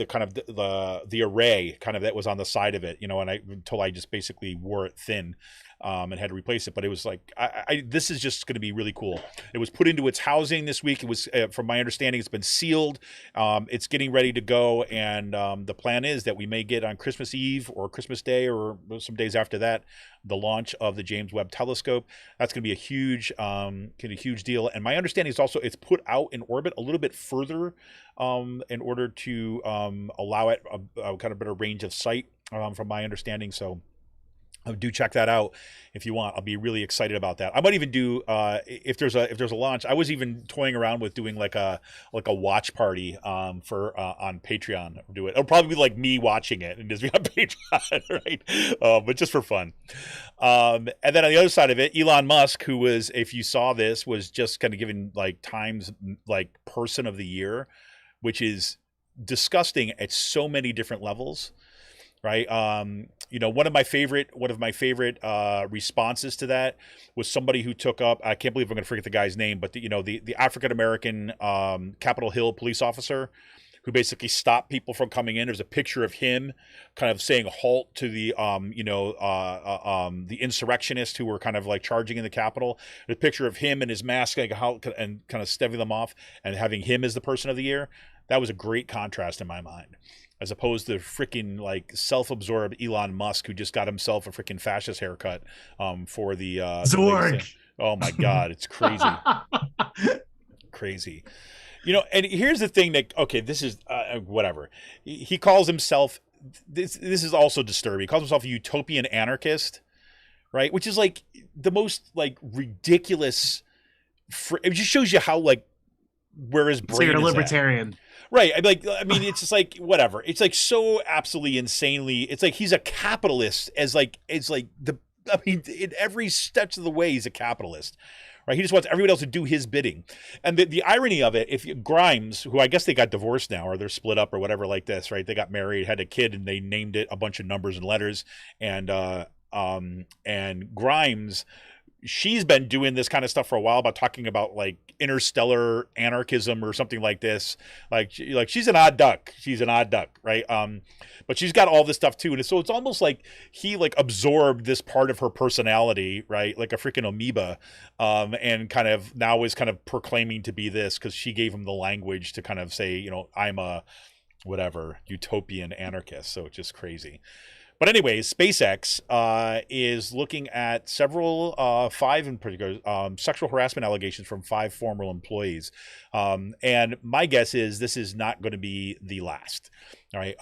kind of the array kind of that was on the side of it, and until I just basically wore it thin, and had to replace it. But it was like, this is just going to be really cool. It was put into its housing this week. It was, from my understanding, it's been sealed. It's getting ready to go, and the plan is that we may get on Christmas Eve or Christmas Day or some days after that the launch of the James Webb Telescope. That's going to be a huge deal. And my understanding is also it's put out in orbit a little bit further, in order to allow it a kind of better range of sight, from my understanding. So do check that out if you want. I'll be really excited about that. I might even do, if there's a launch. I was even toying around with doing like a watch party for on Patreon. Do it. It'll probably be like me watching it and just be on Patreon, right? But just for fun. And then on the other side of it, Elon Musk, who was, if you saw this, was just kind of given like Times like Person of the Year, which is disgusting at so many different levels. Right. One of my favorite responses to that was somebody who took up, I can't believe I'm going to forget the guy's name, but the African-American Capitol Hill police officer who basically stopped people from coming in. There's a picture of him kind of saying halt to the insurrectionists who were kind of like charging in the Capitol. There's a picture of him and his mask and kind of staving them off and having him as the Person of the Year. That was a great contrast in my mind, as opposed to freaking like self-absorbed Elon Musk, who just got himself a freaking fascist haircut for the Zorg. Oh my God, it's crazy. Crazy. And here's the thing that, okay, this is whatever. He calls himself, this is also disturbing. He calls himself a utopian anarchist, right? Which is like the most like ridiculous. It just shows you how like where his brain so you're a is libertarian. At. Right. It's just like, whatever. It's like so absolutely insanely. It's like he's a capitalist in every step of the way, he's a capitalist, right? He just wants everybody else to do his bidding. And the irony of it, if Grimes, who I guess they got divorced now, or they're split up or whatever like this, right? They got married, had a kid, and they named it a bunch of numbers and letters. And Grimes, she's been doing this kind of stuff for a while about talking about like interstellar anarchism or something like this. Like she's an odd duck. She's an odd duck, right? But she's got all this stuff too. And so it's almost like he like absorbed this part of her personality, right? Like a freaking amoeba. And kind of now is kind of proclaiming to be this because she gave him the language to kind of say, I'm a whatever utopian anarchist. So it's just crazy. But anyways, SpaceX is looking at several, 5 in particular, sexual harassment allegations from 5 former employees. And my guess is this is not going to be the last. All right.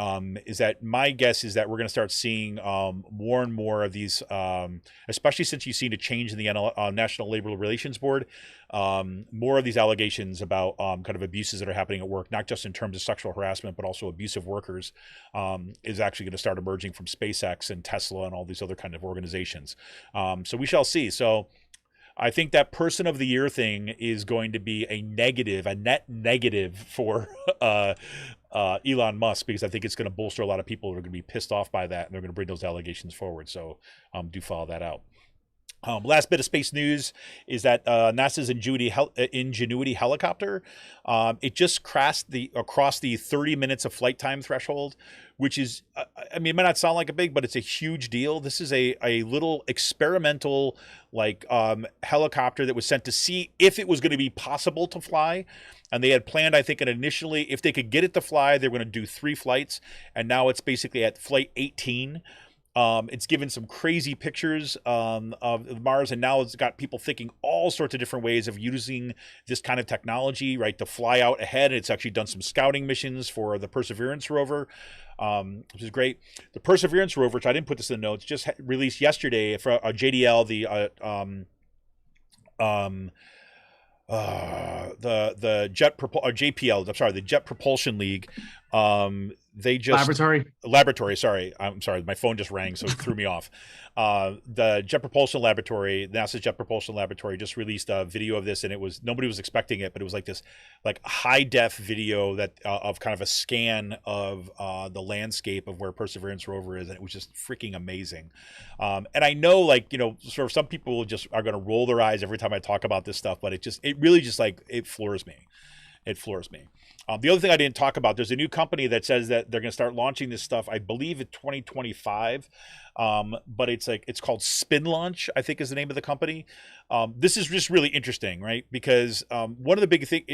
My guess is that we're going to start seeing more and more of these, especially since you've seen a change in the National Labor Relations Board, more of these allegations about kind of abuses that are happening at work, not just in terms of sexual harassment, but also abusive workers, is actually going to start emerging from SpaceX and Tesla and all these other kind of organizations. So we shall see. So I think that Person of the Year thing is going to be a net negative for Elon Musk, because I think it's going to bolster a lot of people who are going to be pissed off by that, and they're going to bring those allegations forward. So do follow that out. Last bit of space news is that NASA's Ingenuity helicopter, it just crashed across the 30 minutes of flight time threshold, which is, it might not sound like a big, but it's a huge deal. This is a little experimental helicopter that was sent to see if it was going to be possible to fly. And they had planned, I think, initially, if they could get it to fly, they were going to do 3 flights. And now it's basically at flight 18. It's given some crazy pictures of Mars, and now it's got people thinking all sorts of different ways of using this kind of technology, right, to fly out ahead. It's actually done some scouting missions for the Perseverance rover, which is great. The Perseverance rover, which I didn't put this in the notes, just released yesterday for JDL, the JPL. I'm sorry, the Jet Propulsion League. They just laboratory. Sorry, I'm sorry. My phone just rang, so it threw me off. The Jet Propulsion Laboratory, NASA's Jet Propulsion Laboratory, just released a video of this, and nobody was expecting it, but it was like this high def video that of kind of a scan of the landscape of where Perseverance rover is, and it was just freaking amazing. And I know, sort of some people just are going to roll their eyes every time I talk about this stuff, but it really just it floors me. It floors me. The other thing I didn't talk about, there's a new company that says that they're going to start launching this stuff, I believe, in 2025. But it's called Spin Launch, I think is the name of the company. This is just really interesting, right? Because one of the big things,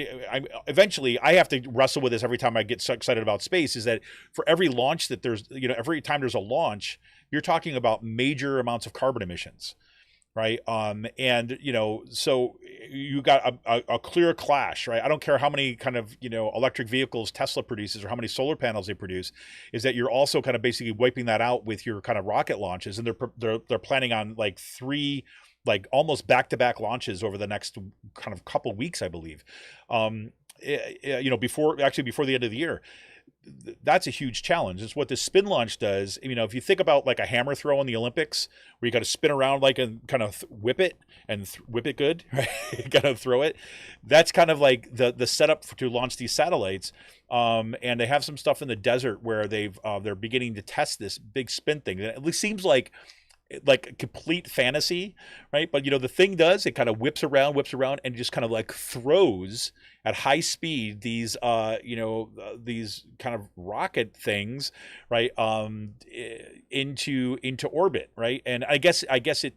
eventually I have to wrestle with this every time I get so excited about space, is that for every launch that there's, every time there's a launch, you're talking about major amounts of carbon emissions. Right. And, so you got a clear clash, right? I don't care how many kind of, electric vehicles Tesla produces or how many solar panels they produce, is that you're also kind of basically wiping that out with your kind of rocket launches. And they're planning on 3, almost back-to-back launches over the next kind of couple weeks, I believe, before the end of the year. That's a huge challenge. It's what the Spin Launch does. If you think about a hammer throw in the Olympics, where you got to spin around and kind of whip it and whip it good, right? You got to throw it. That's kind of the setup to launch these satellites. And they have some stuff in the desert where they're beginning to test this big spin thing. And it seems like complete fantasy, right? But the thing does, it kind of whips around and just kind of throws at high speed these these kind of rocket things, right, into orbit, right? And I guess it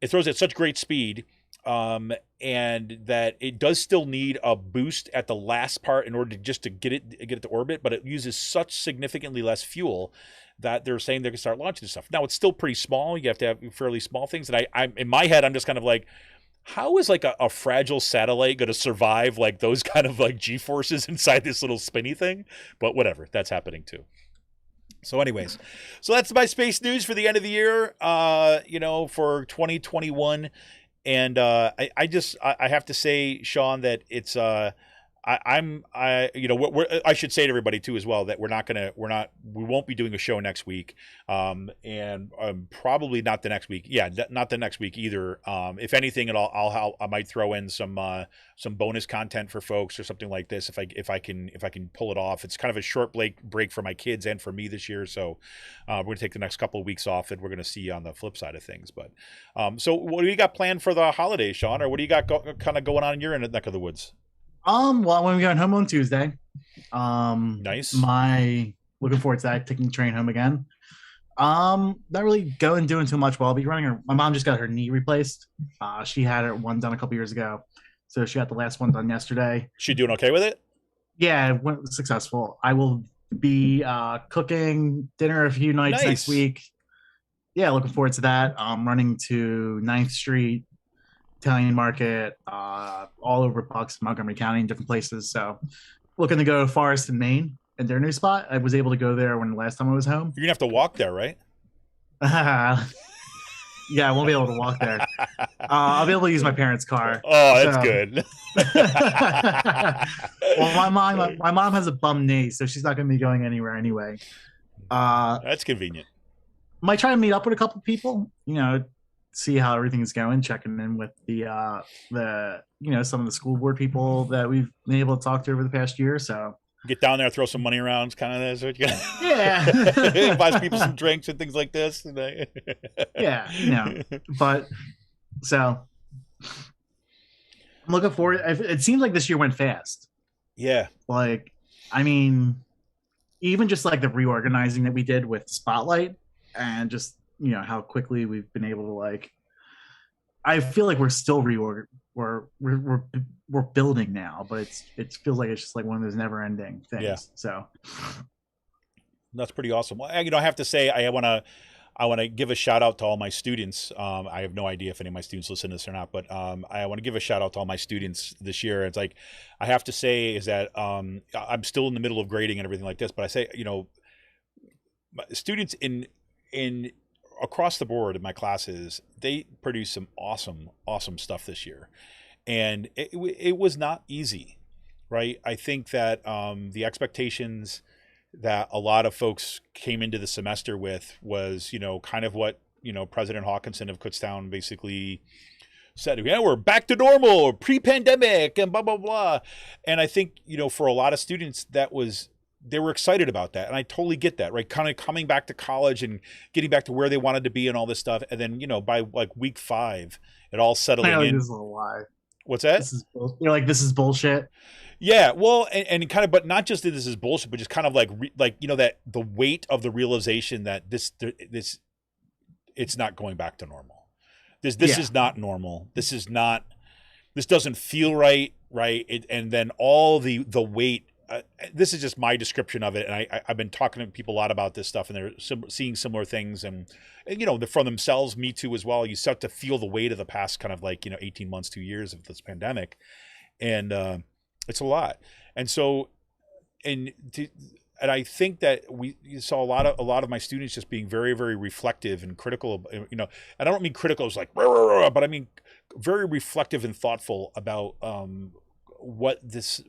throws at such great speed, and that it does still need a boost at the last part in order to get it to orbit, but it uses such significantly less fuel that they're saying they can start launching this stuff. Now, it's still pretty small. You have to have fairly small things. And I'm in my head, I'm just kind of how is a fragile satellite going to survive those kind of G-forces inside this little spinny thing? But whatever, that's happening too. So anyways, that's my space news for the end of the year, for 2021. And I have to say, Sean, that it's I should say to everybody too as well that we won't be doing a show next week, and probably not the next week. Yeah, not the next week either. If anything, I might throw in some bonus content for folks or something like this if I can pull it off. It's kind of a short break for my kids and for me this year, so we're gonna take the next couple of weeks off, and we're gonna see on the flip side of things. But so what do you got planned for the holidays, Sean, or what do you got kind of going on in your neck of the woods? Well, when we going home on Tuesday. Nice. Looking forward to that, taking the train home again. Not really doing too much. I'll be running my mom just got her knee replaced. She had one done a couple years ago, so she got the last one done yesterday. She doing okay with it? Yeah, it went successful. I will be cooking dinner a few nights next week. Yeah, looking forward to that. Running to 9th Street, Italian Market, all over Bucks, Montgomery County, in different places. So looking to go to Forest and Maine and their new spot. I was able to go there when the last time I was home. You're gonna have to walk there, right? Yeah, I won't be able to walk there. I'll be able to use my parents' car. Oh, that's good. Well, my mom has a bum knee, so she's not going to be going anywhere anyway. That's convenient. Might try to meet up with a couple people, see how everything's going, checking in with the some of the school board people that we've been able to talk to over the past year. So get down there, throw some money around, kind of that's what you got. Yeah. Buy people some drinks and things like this. Yeah, but so I'm looking forward. It seems like this year went fast. Yeah. Even just the reorganizing that we did with Spotlight, and just how quickly we've been able to I feel like we're still we're building now, but it feels like it's just one of those never ending things. Yeah. So that's pretty awesome. Well, I have to say I want to give a shout out to all my students. I have no idea if any of my students listen to this or not, but I want to give a shout out to all my students this year. It's I have to say is that I'm still in the middle of grading and everything like this, but I say students in across the board in my classes, they produce some awesome stuff this year. And it was not easy, right? I think that the expectations that a lot of folks came into the semester with was, kind of what, President Hawkinson of Kutztown basically said, yeah, we're back to normal, pre-pandemic, and blah, blah, blah. And I think, for a lot of students, they were excited about that. And I totally get that, right? Kind of coming back to college and getting back to where they wanted to be and all this stuff. And then, by like week 5, it all settling in. This is a lie. What's that? You're like, this is bullshit. Yeah, well, and kind of, but not just that this is bullshit, but just kind of like that the weight of the realization that this it's not going back to normal. This is not normal. This doesn't feel right. And then all the weight. This is just my description of it, and I've been talking to people a lot about this stuff, and they're seeing similar things, and from themselves, me too as well. You start to feel the weight of the past kind of 18 months, 2 years of this pandemic, and it's a lot. And so, and I think that you saw a lot of my students just being very, very reflective and critical. And I don't mean critical as like, but I mean very reflective and thoughtful about what this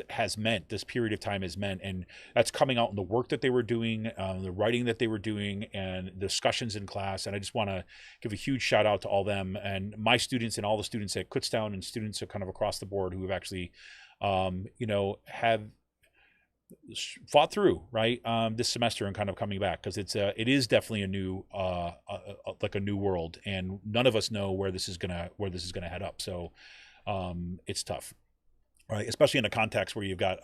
has meant, this period of time has meant, and that's coming out in the work that they were doing, the writing that they were doing, and discussions in class. And I just want to give a huge shout out to all them and my students and all the students at Kutztown and students kind of across the board who have actually, have fought through this semester and kind of coming back, because it is definitely a new like a new world, and none of us know where this is gonna head up. So it's tough. Right, especially in a context where you've got,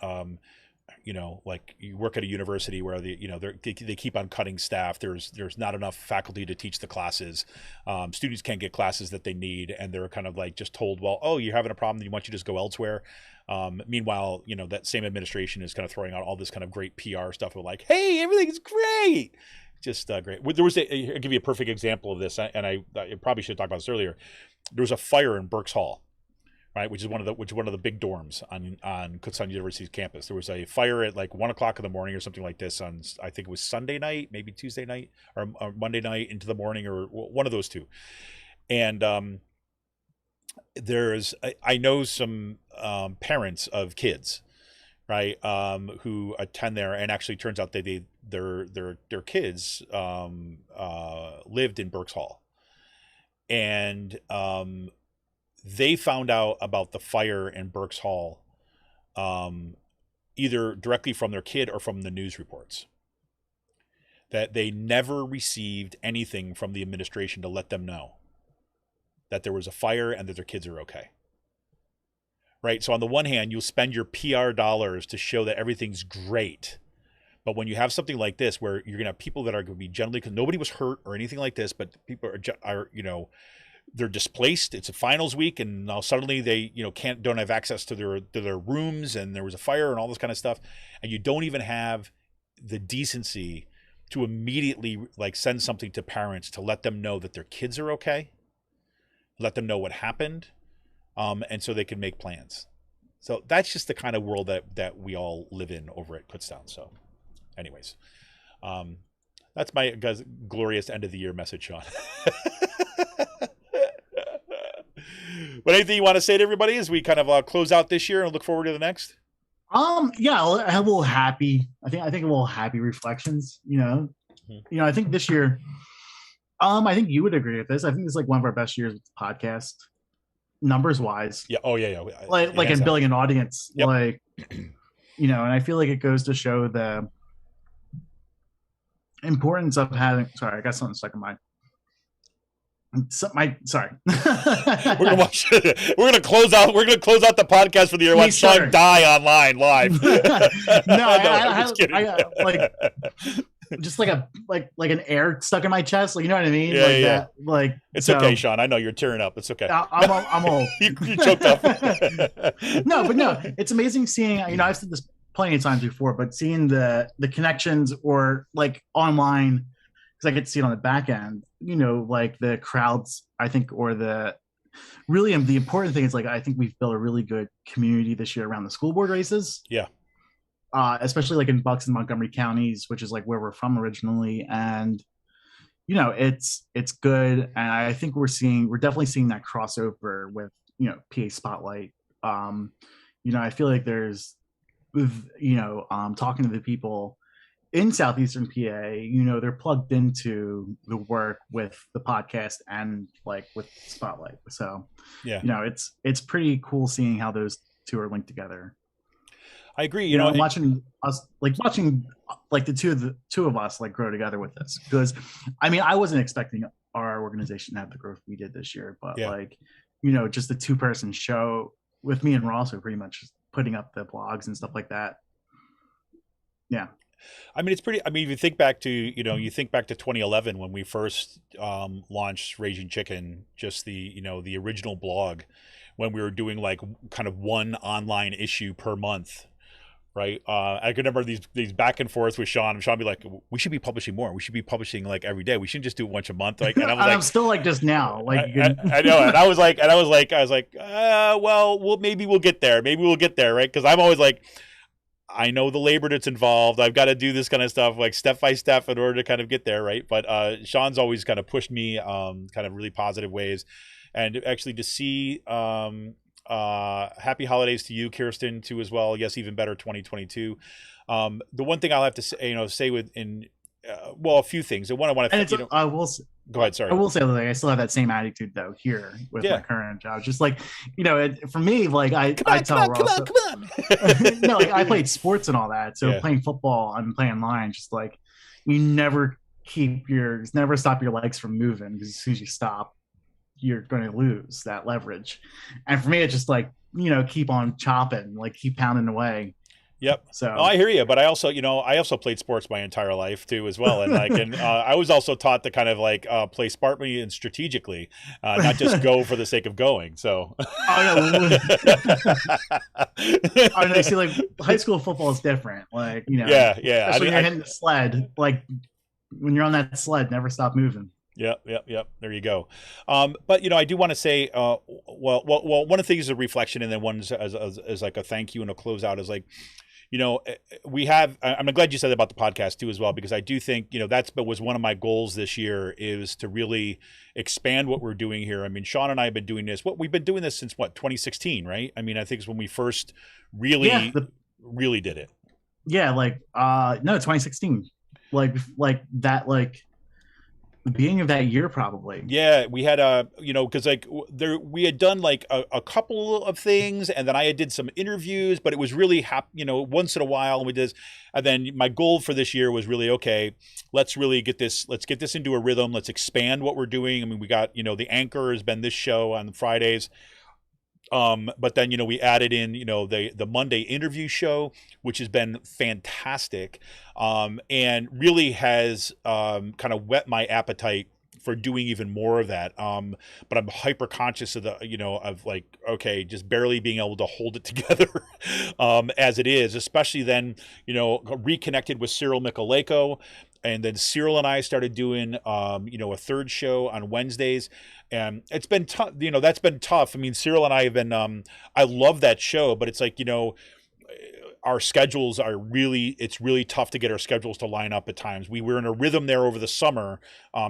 like you work at a university where they keep on cutting staff. There's not enough faculty to teach the classes. Students can't get classes that they need, and they're kind of like just told, well, oh, you're having a problem, you want you to just go elsewhere. Meanwhile, that same administration is kind of throwing out all this kind of great PR stuff of like, hey, everything's great. Just great. There was I'll give you a perfect example of this, and I probably should have talked about this earlier. There was a fire in Berks Hall. Right, which is one of the big dorms on Kutztown University's campus. There was a fire at like 1:00 in the morning or something like this on, I think it was Sunday night, maybe Tuesday night or Monday night into the morning, or one of those two. And I know some parents of kids, right, who attend there, and actually turns out that their kids lived in Berks Hall, and they found out about the fire in Berks Hall either directly from their kid or from the news reports. That they never received anything from the administration to let them know that there was a fire and that their kids are okay. Right? So on the one hand, you'll spend your PR dollars to show that everything's great. But when you have something like this, where you're going to have people that are going to be generally, because nobody was hurt or anything like this, but people are they're displaced. It's a finals week, and now suddenly they don't have access to their rooms, and there was a fire and all this kind of stuff, and you don't even have the decency to immediately send something to parents to let them know that their kids are okay, let them know what happened, and so they can make plans. So that's just the kind of world that we all live in over at Kutztown. So anyways, that's my glorious end of the year message, Sean. But anything you want to say to everybody as we kind of close out this year and look forward to the next? Yeah, I have a little happy. I think a little happy reflections. I think this year, I think you would agree with this. I think this is like one of our best years with the podcast, numbers wise. Yeah. Oh yeah. Like in building an audience, Yep. And I feel like it goes to show the importance of having. Sorry, I got something stuck in my. Sorry. We're gonna watch. We're gonna close out the podcast for the year. Watch Sean die online live. I just like an air stuck in my chest. You know what I mean? Yeah. That. It's okay, Sean. I know you're tearing up. It's okay. I'm all. you choked up. No. It's amazing seeing. I've said this plenty of times before, but seeing the connections or online. I get to see it on the back end, the crowds, I think, or the important thing is I think we've built a really good community this year around the school board races. Yeah. Especially in Bucks and Montgomery counties, which is where we're from originally. And, it's good. And I think we're definitely seeing that crossover with, PA Spotlight. I feel like there's, talking to the people in Southeastern PA, they're plugged into the work with the podcast and like with Spotlight. So, Yeah. It's pretty cool seeing how those two are linked together. I agree. Watching the two of us like grow together with this, because I wasn't expecting our organization to have the growth we did this year, but just the 2-person show with me and Ross are pretty much putting up the blogs and stuff like that. Yeah. It's pretty. If you think back to 2011 when we first launched Raging Chicken, just the original blog, when we were doing like kind of one online issue per month, right? I can remember these back and forth with Sean, and Sean be like, "We should be publishing more. We should be publishing like every day. We shouldn't just do it once a month." Like, and I was I'm still like just now, like I know, and I was like, well, maybe we'll get there. Maybe we'll get there, right? Because I'm always like, I know the labor that's involved. I've got to do this kind of stuff like step by step in order to kind of get there, right? But Sean's always kind of pushed me kind of really positive ways. And actually to see happy holidays to you, Kirsten, too, as well. Yes, even better 2022. The one thing I'll have to say within a few things. The one I want to I will go ahead. Sorry, I will say that I still have that same attitude though here with my current job. Just like for me, like I tell Ross, come on. No, like I played sports and all that, so playing football and playing line, just like you never stop your legs from moving, because as soon as you stop, you're going to lose that leverage. And for me, it's just like keep on chopping, like keep pounding away. Yep. So I hear you, but I also played sports my entire life too, as well, and I was also taught to kind of like play smartly and strategically, not just go for the sake of going. So. I see, like high school football is different. Like Yeah. Especially when you're hitting the sled, like when you're on that sled, never stop moving. Yep. There you go. But I do want to say, one of the things is a reflection, and then one is as like a thank you and a closeout is like, we have. I'm glad you said that about the podcast too, as well, because I do think was one of my goals this year, is to really expand what we're doing here. Sean and I have been doing this. We've been doing this since 2016, right? I think it's when we first really did it. Yeah, like no, 2016, like that, like the beginning of that year, probably. Yeah, we had because like we had done like a couple of things, and then I had did some interviews, but it was really once in a while, and we did this. And then my goal for this year was really, okay, let's get this into a rhythm. Let's expand what we're doing. We got the anchor has been this show on Fridays. But then we added in the Monday interview show, which has been fantastic, and really has kind of whet my appetite for doing even more of that. But I'm hyper conscious of of like, okay, just barely being able to hold it together as it is, especially then reconnected with Cyril Michaleko. And then Cyril and I started doing, a third show on Wednesdays, and it's been tough. That's been tough. Cyril and I have been. I love that show, but it's like our schedules are it's really tough to get our schedules to line up at times. We were in a rhythm there over the summer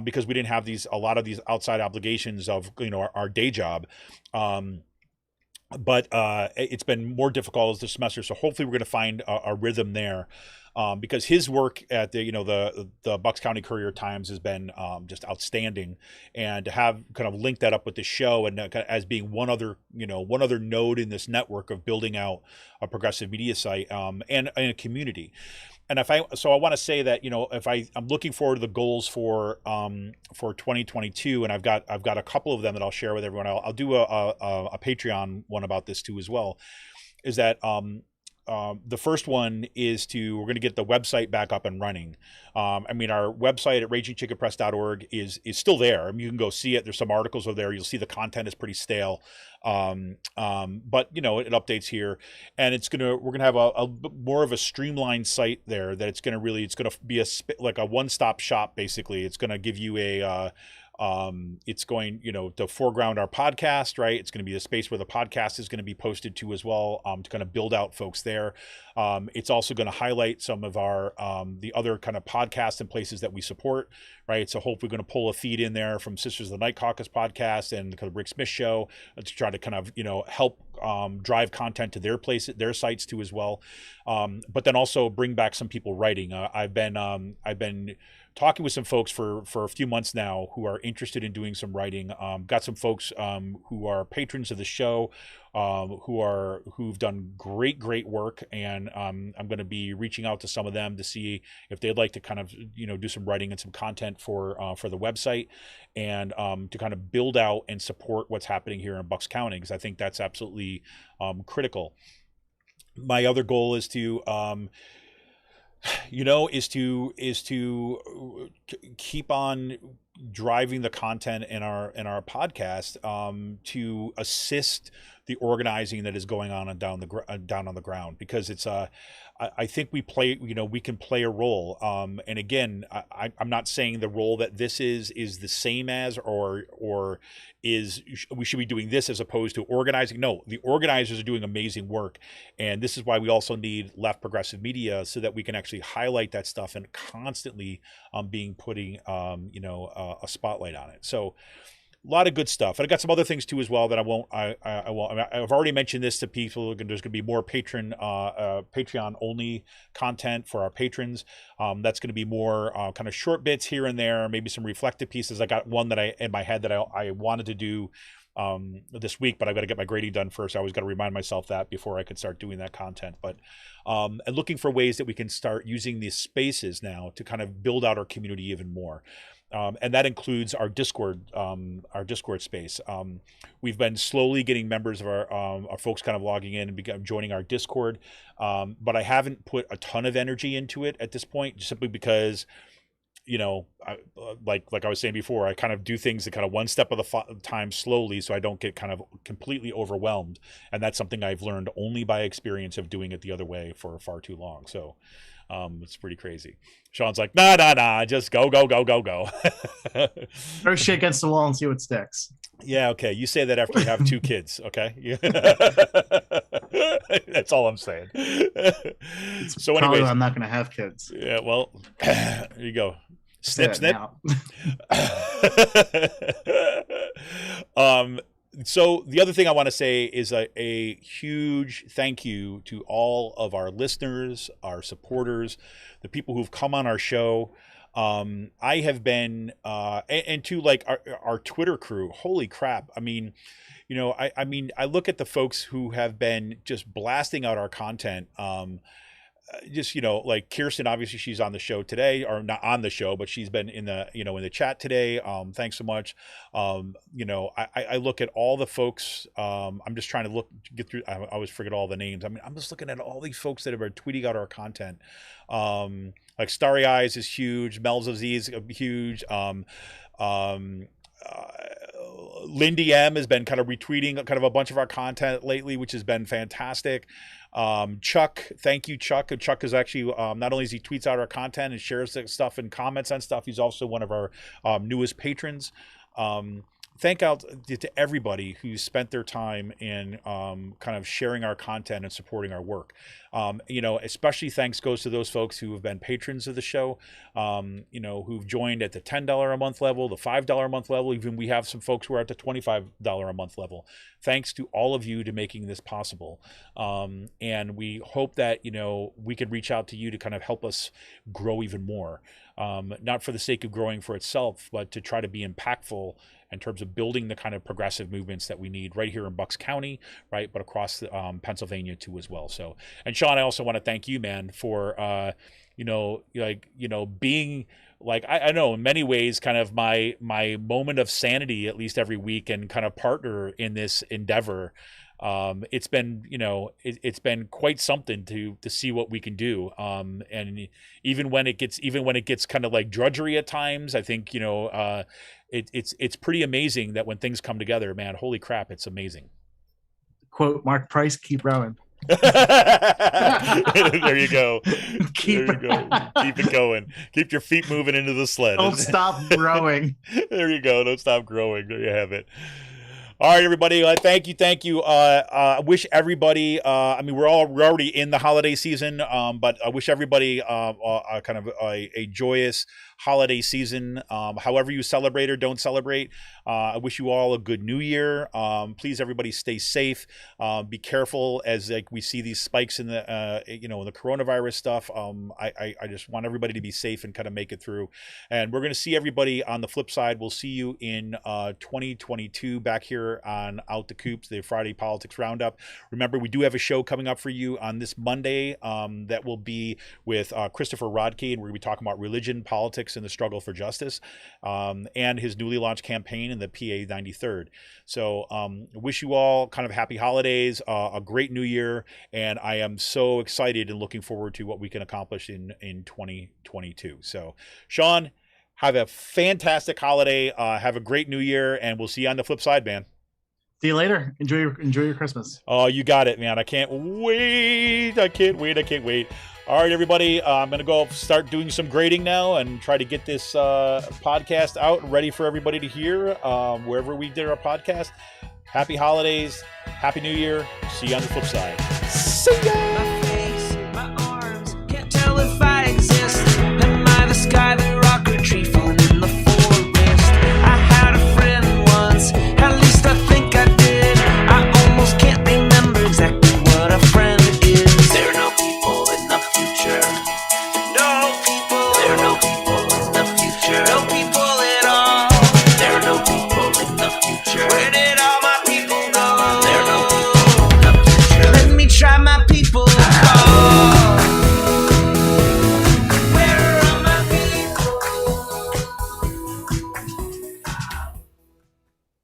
because we didn't have a lot of these outside obligations of our day job. But it's been more difficult as the semester. So hopefully we're going to find a rhythm there. Because his work at the Bucks County Courier-Times has been just outstanding, and to have kind of linked that up with the show and as being one other node in this network of building out a progressive media site and a community. And I want to say that I'm looking forward to the goals for 2022, and I've got a couple of them that I'll share with everyone. I'll do a Patreon one about this too as well. Is that the first one is we're going to get the website back up and running. Our website at ragingchickenpress.org is still there. You can go see it. There's some articles over there. You'll see the content is pretty stale. But it updates here, and we're going to have a more of a streamlined site there that it's going to be like a one-stop shop. Basically, it's going to give you It's going, to foreground our podcast, right? It's going to be a space where the podcast is going to be posted to as well, to kind of build out folks there. It's also going to highlight some of our the other kind of podcasts and places that we support, right? So hopefully we're going to pull a feed in there from Sisters of the Night Caucus podcast and the kind of Rick Smith show to try to kind of help drive content to their sites too as well. But then also bring back some people writing. I've been talking with some folks for a few months now who are interested in doing some writing. Got some folks who are patrons of the show, who've done great work, and I'm going to be reaching out to some of them to see if they'd like to kind of do some writing and some content for the website, and to kind of build out and support what's happening here in Bucks County, because I think that's absolutely critical. My other goal is to keep on driving the content in our podcast, to assist the organizing that is going on and down on the ground, because it's I think we can play a role, and again, I'm not saying the role that this is the same as or is we should be doing this as opposed to organizing. No, the organizers are doing amazing work, and this is why we also need left progressive media, so that we can actually highlight that stuff and constantly putting a spotlight on it. So a lot of good stuff. And I got some other things too as well that I won't. I've already mentioned this to people. There's going to be more Patreon only content for our patrons. That's going to be more kind of short bits here and there, maybe some reflective pieces. I got one that in my head that I wanted to do this week, but I've got to get my grading done first. I always got to remind myself that before I could start doing that content. But and looking for ways that we can start using these spaces now to kind of build out our community even more. And that includes our Discord space. We've been slowly getting members of our folks kind of logging in and joining our Discord, but I haven't put a ton of energy into it at this point, simply because, like I was saying before, I kind of do things that kind of one step at a time slowly, so I don't get kind of completely overwhelmed. And that's something I've learned only by experience of doing it the other way for far too long. So it's pretty crazy. Sean's like, nah, just go. Throw shit against the wall and see what sticks. Yeah, okay. You say that after you have 2 kids, okay? That's all I'm saying. So anyways, I'm not going to have kids. Yeah, well, there you go. Snip. So the other thing I want to say is a huge thank you to all of our listeners, our supporters, the people who've come on our show. I have been, and to like our Twitter crew, holy crap. I mean, I look at the folks who have been just blasting out our content, just like Kirsten, obviously she's on the show today, or not on the show, but she's been in the in the chat today. Thanks so much. I look at all the folks. I'm just trying to get through. I always forget all the names. I mean, I'm just looking at all these folks that have been tweeting out our content. Like Starry Eyes is huge. Mel's Aziz is huge. Lindy M has been kind of retweeting kind of a bunch of our content lately, which has been fantastic. Chuck, thank you, Chuck. And Chuck is actually, not only is he tweets out our content and shares stuff and comments on stuff, he's also one of our newest patrons. Thank out to everybody who spent their time in kind of sharing our content and supporting our work. Especially thanks goes to those folks who have been patrons of the show, who've joined at the $10 a month level, the $5 a month level. Even we have some folks who are at the $25 a month level. Thanks to all of you to making this possible. And we hope that, we can reach out to you to kind of help us grow even more. Not for the sake of growing for itself, but to try to be impactful in terms of building the kind of progressive movements that we need right here in Bucks County, right, but across Pennsylvania too as well. So, and Sean, I also want to thank you, man, for being like I know in many ways kind of my moment of sanity, at least every week, and kind of partner in this endeavor. It's been it's been quite something to see what we can do, and even when it gets kind of like drudgery at times, I think it's pretty amazing that when things come together, man, holy crap, it's amazing. Quote Mark Price, keep rowing. There you go. Keep There you go. Keep it going. Keep your feet moving into the sled. Don't stop growing. There you go. Don't stop growing. There you have it. All right, everybody. Thank you. I wish everybody. I mean, we're already in the holiday season, but I wish everybody kind of a joyous holiday season. However you celebrate or don't celebrate, I wish you all a good New Year. Please, everybody, stay safe. Be careful as like we see these spikes in the in the coronavirus stuff. I just want everybody to be safe and kind of make it through. And we're going to see everybody on the flip side. We'll see you in 2022 back here on Out the Coops, the Friday Politics Roundup. Remember, we do have a show coming up for you on this Monday that will be with Christopher Rodkey, and we're going to be talking about religion, politics, and the struggle for justice, and his newly launched campaign in the PA 93rd. So wish you all kind of happy holidays, a great new year, and I am so excited and looking forward to what we can accomplish in 2022. So, Sean, have a fantastic holiday. Have a great new year, and we'll see you on the flip side, man. See you later. Enjoy your Christmas. Oh, you got it, man. I can't wait. I can't wait. All right, everybody. I'm going to go start doing some grading now and try to get this podcast out and ready for everybody to hear wherever we did our podcast. Happy holidays. Happy New Year. See you on the flip side. See ya. My face, my arms, can't tell if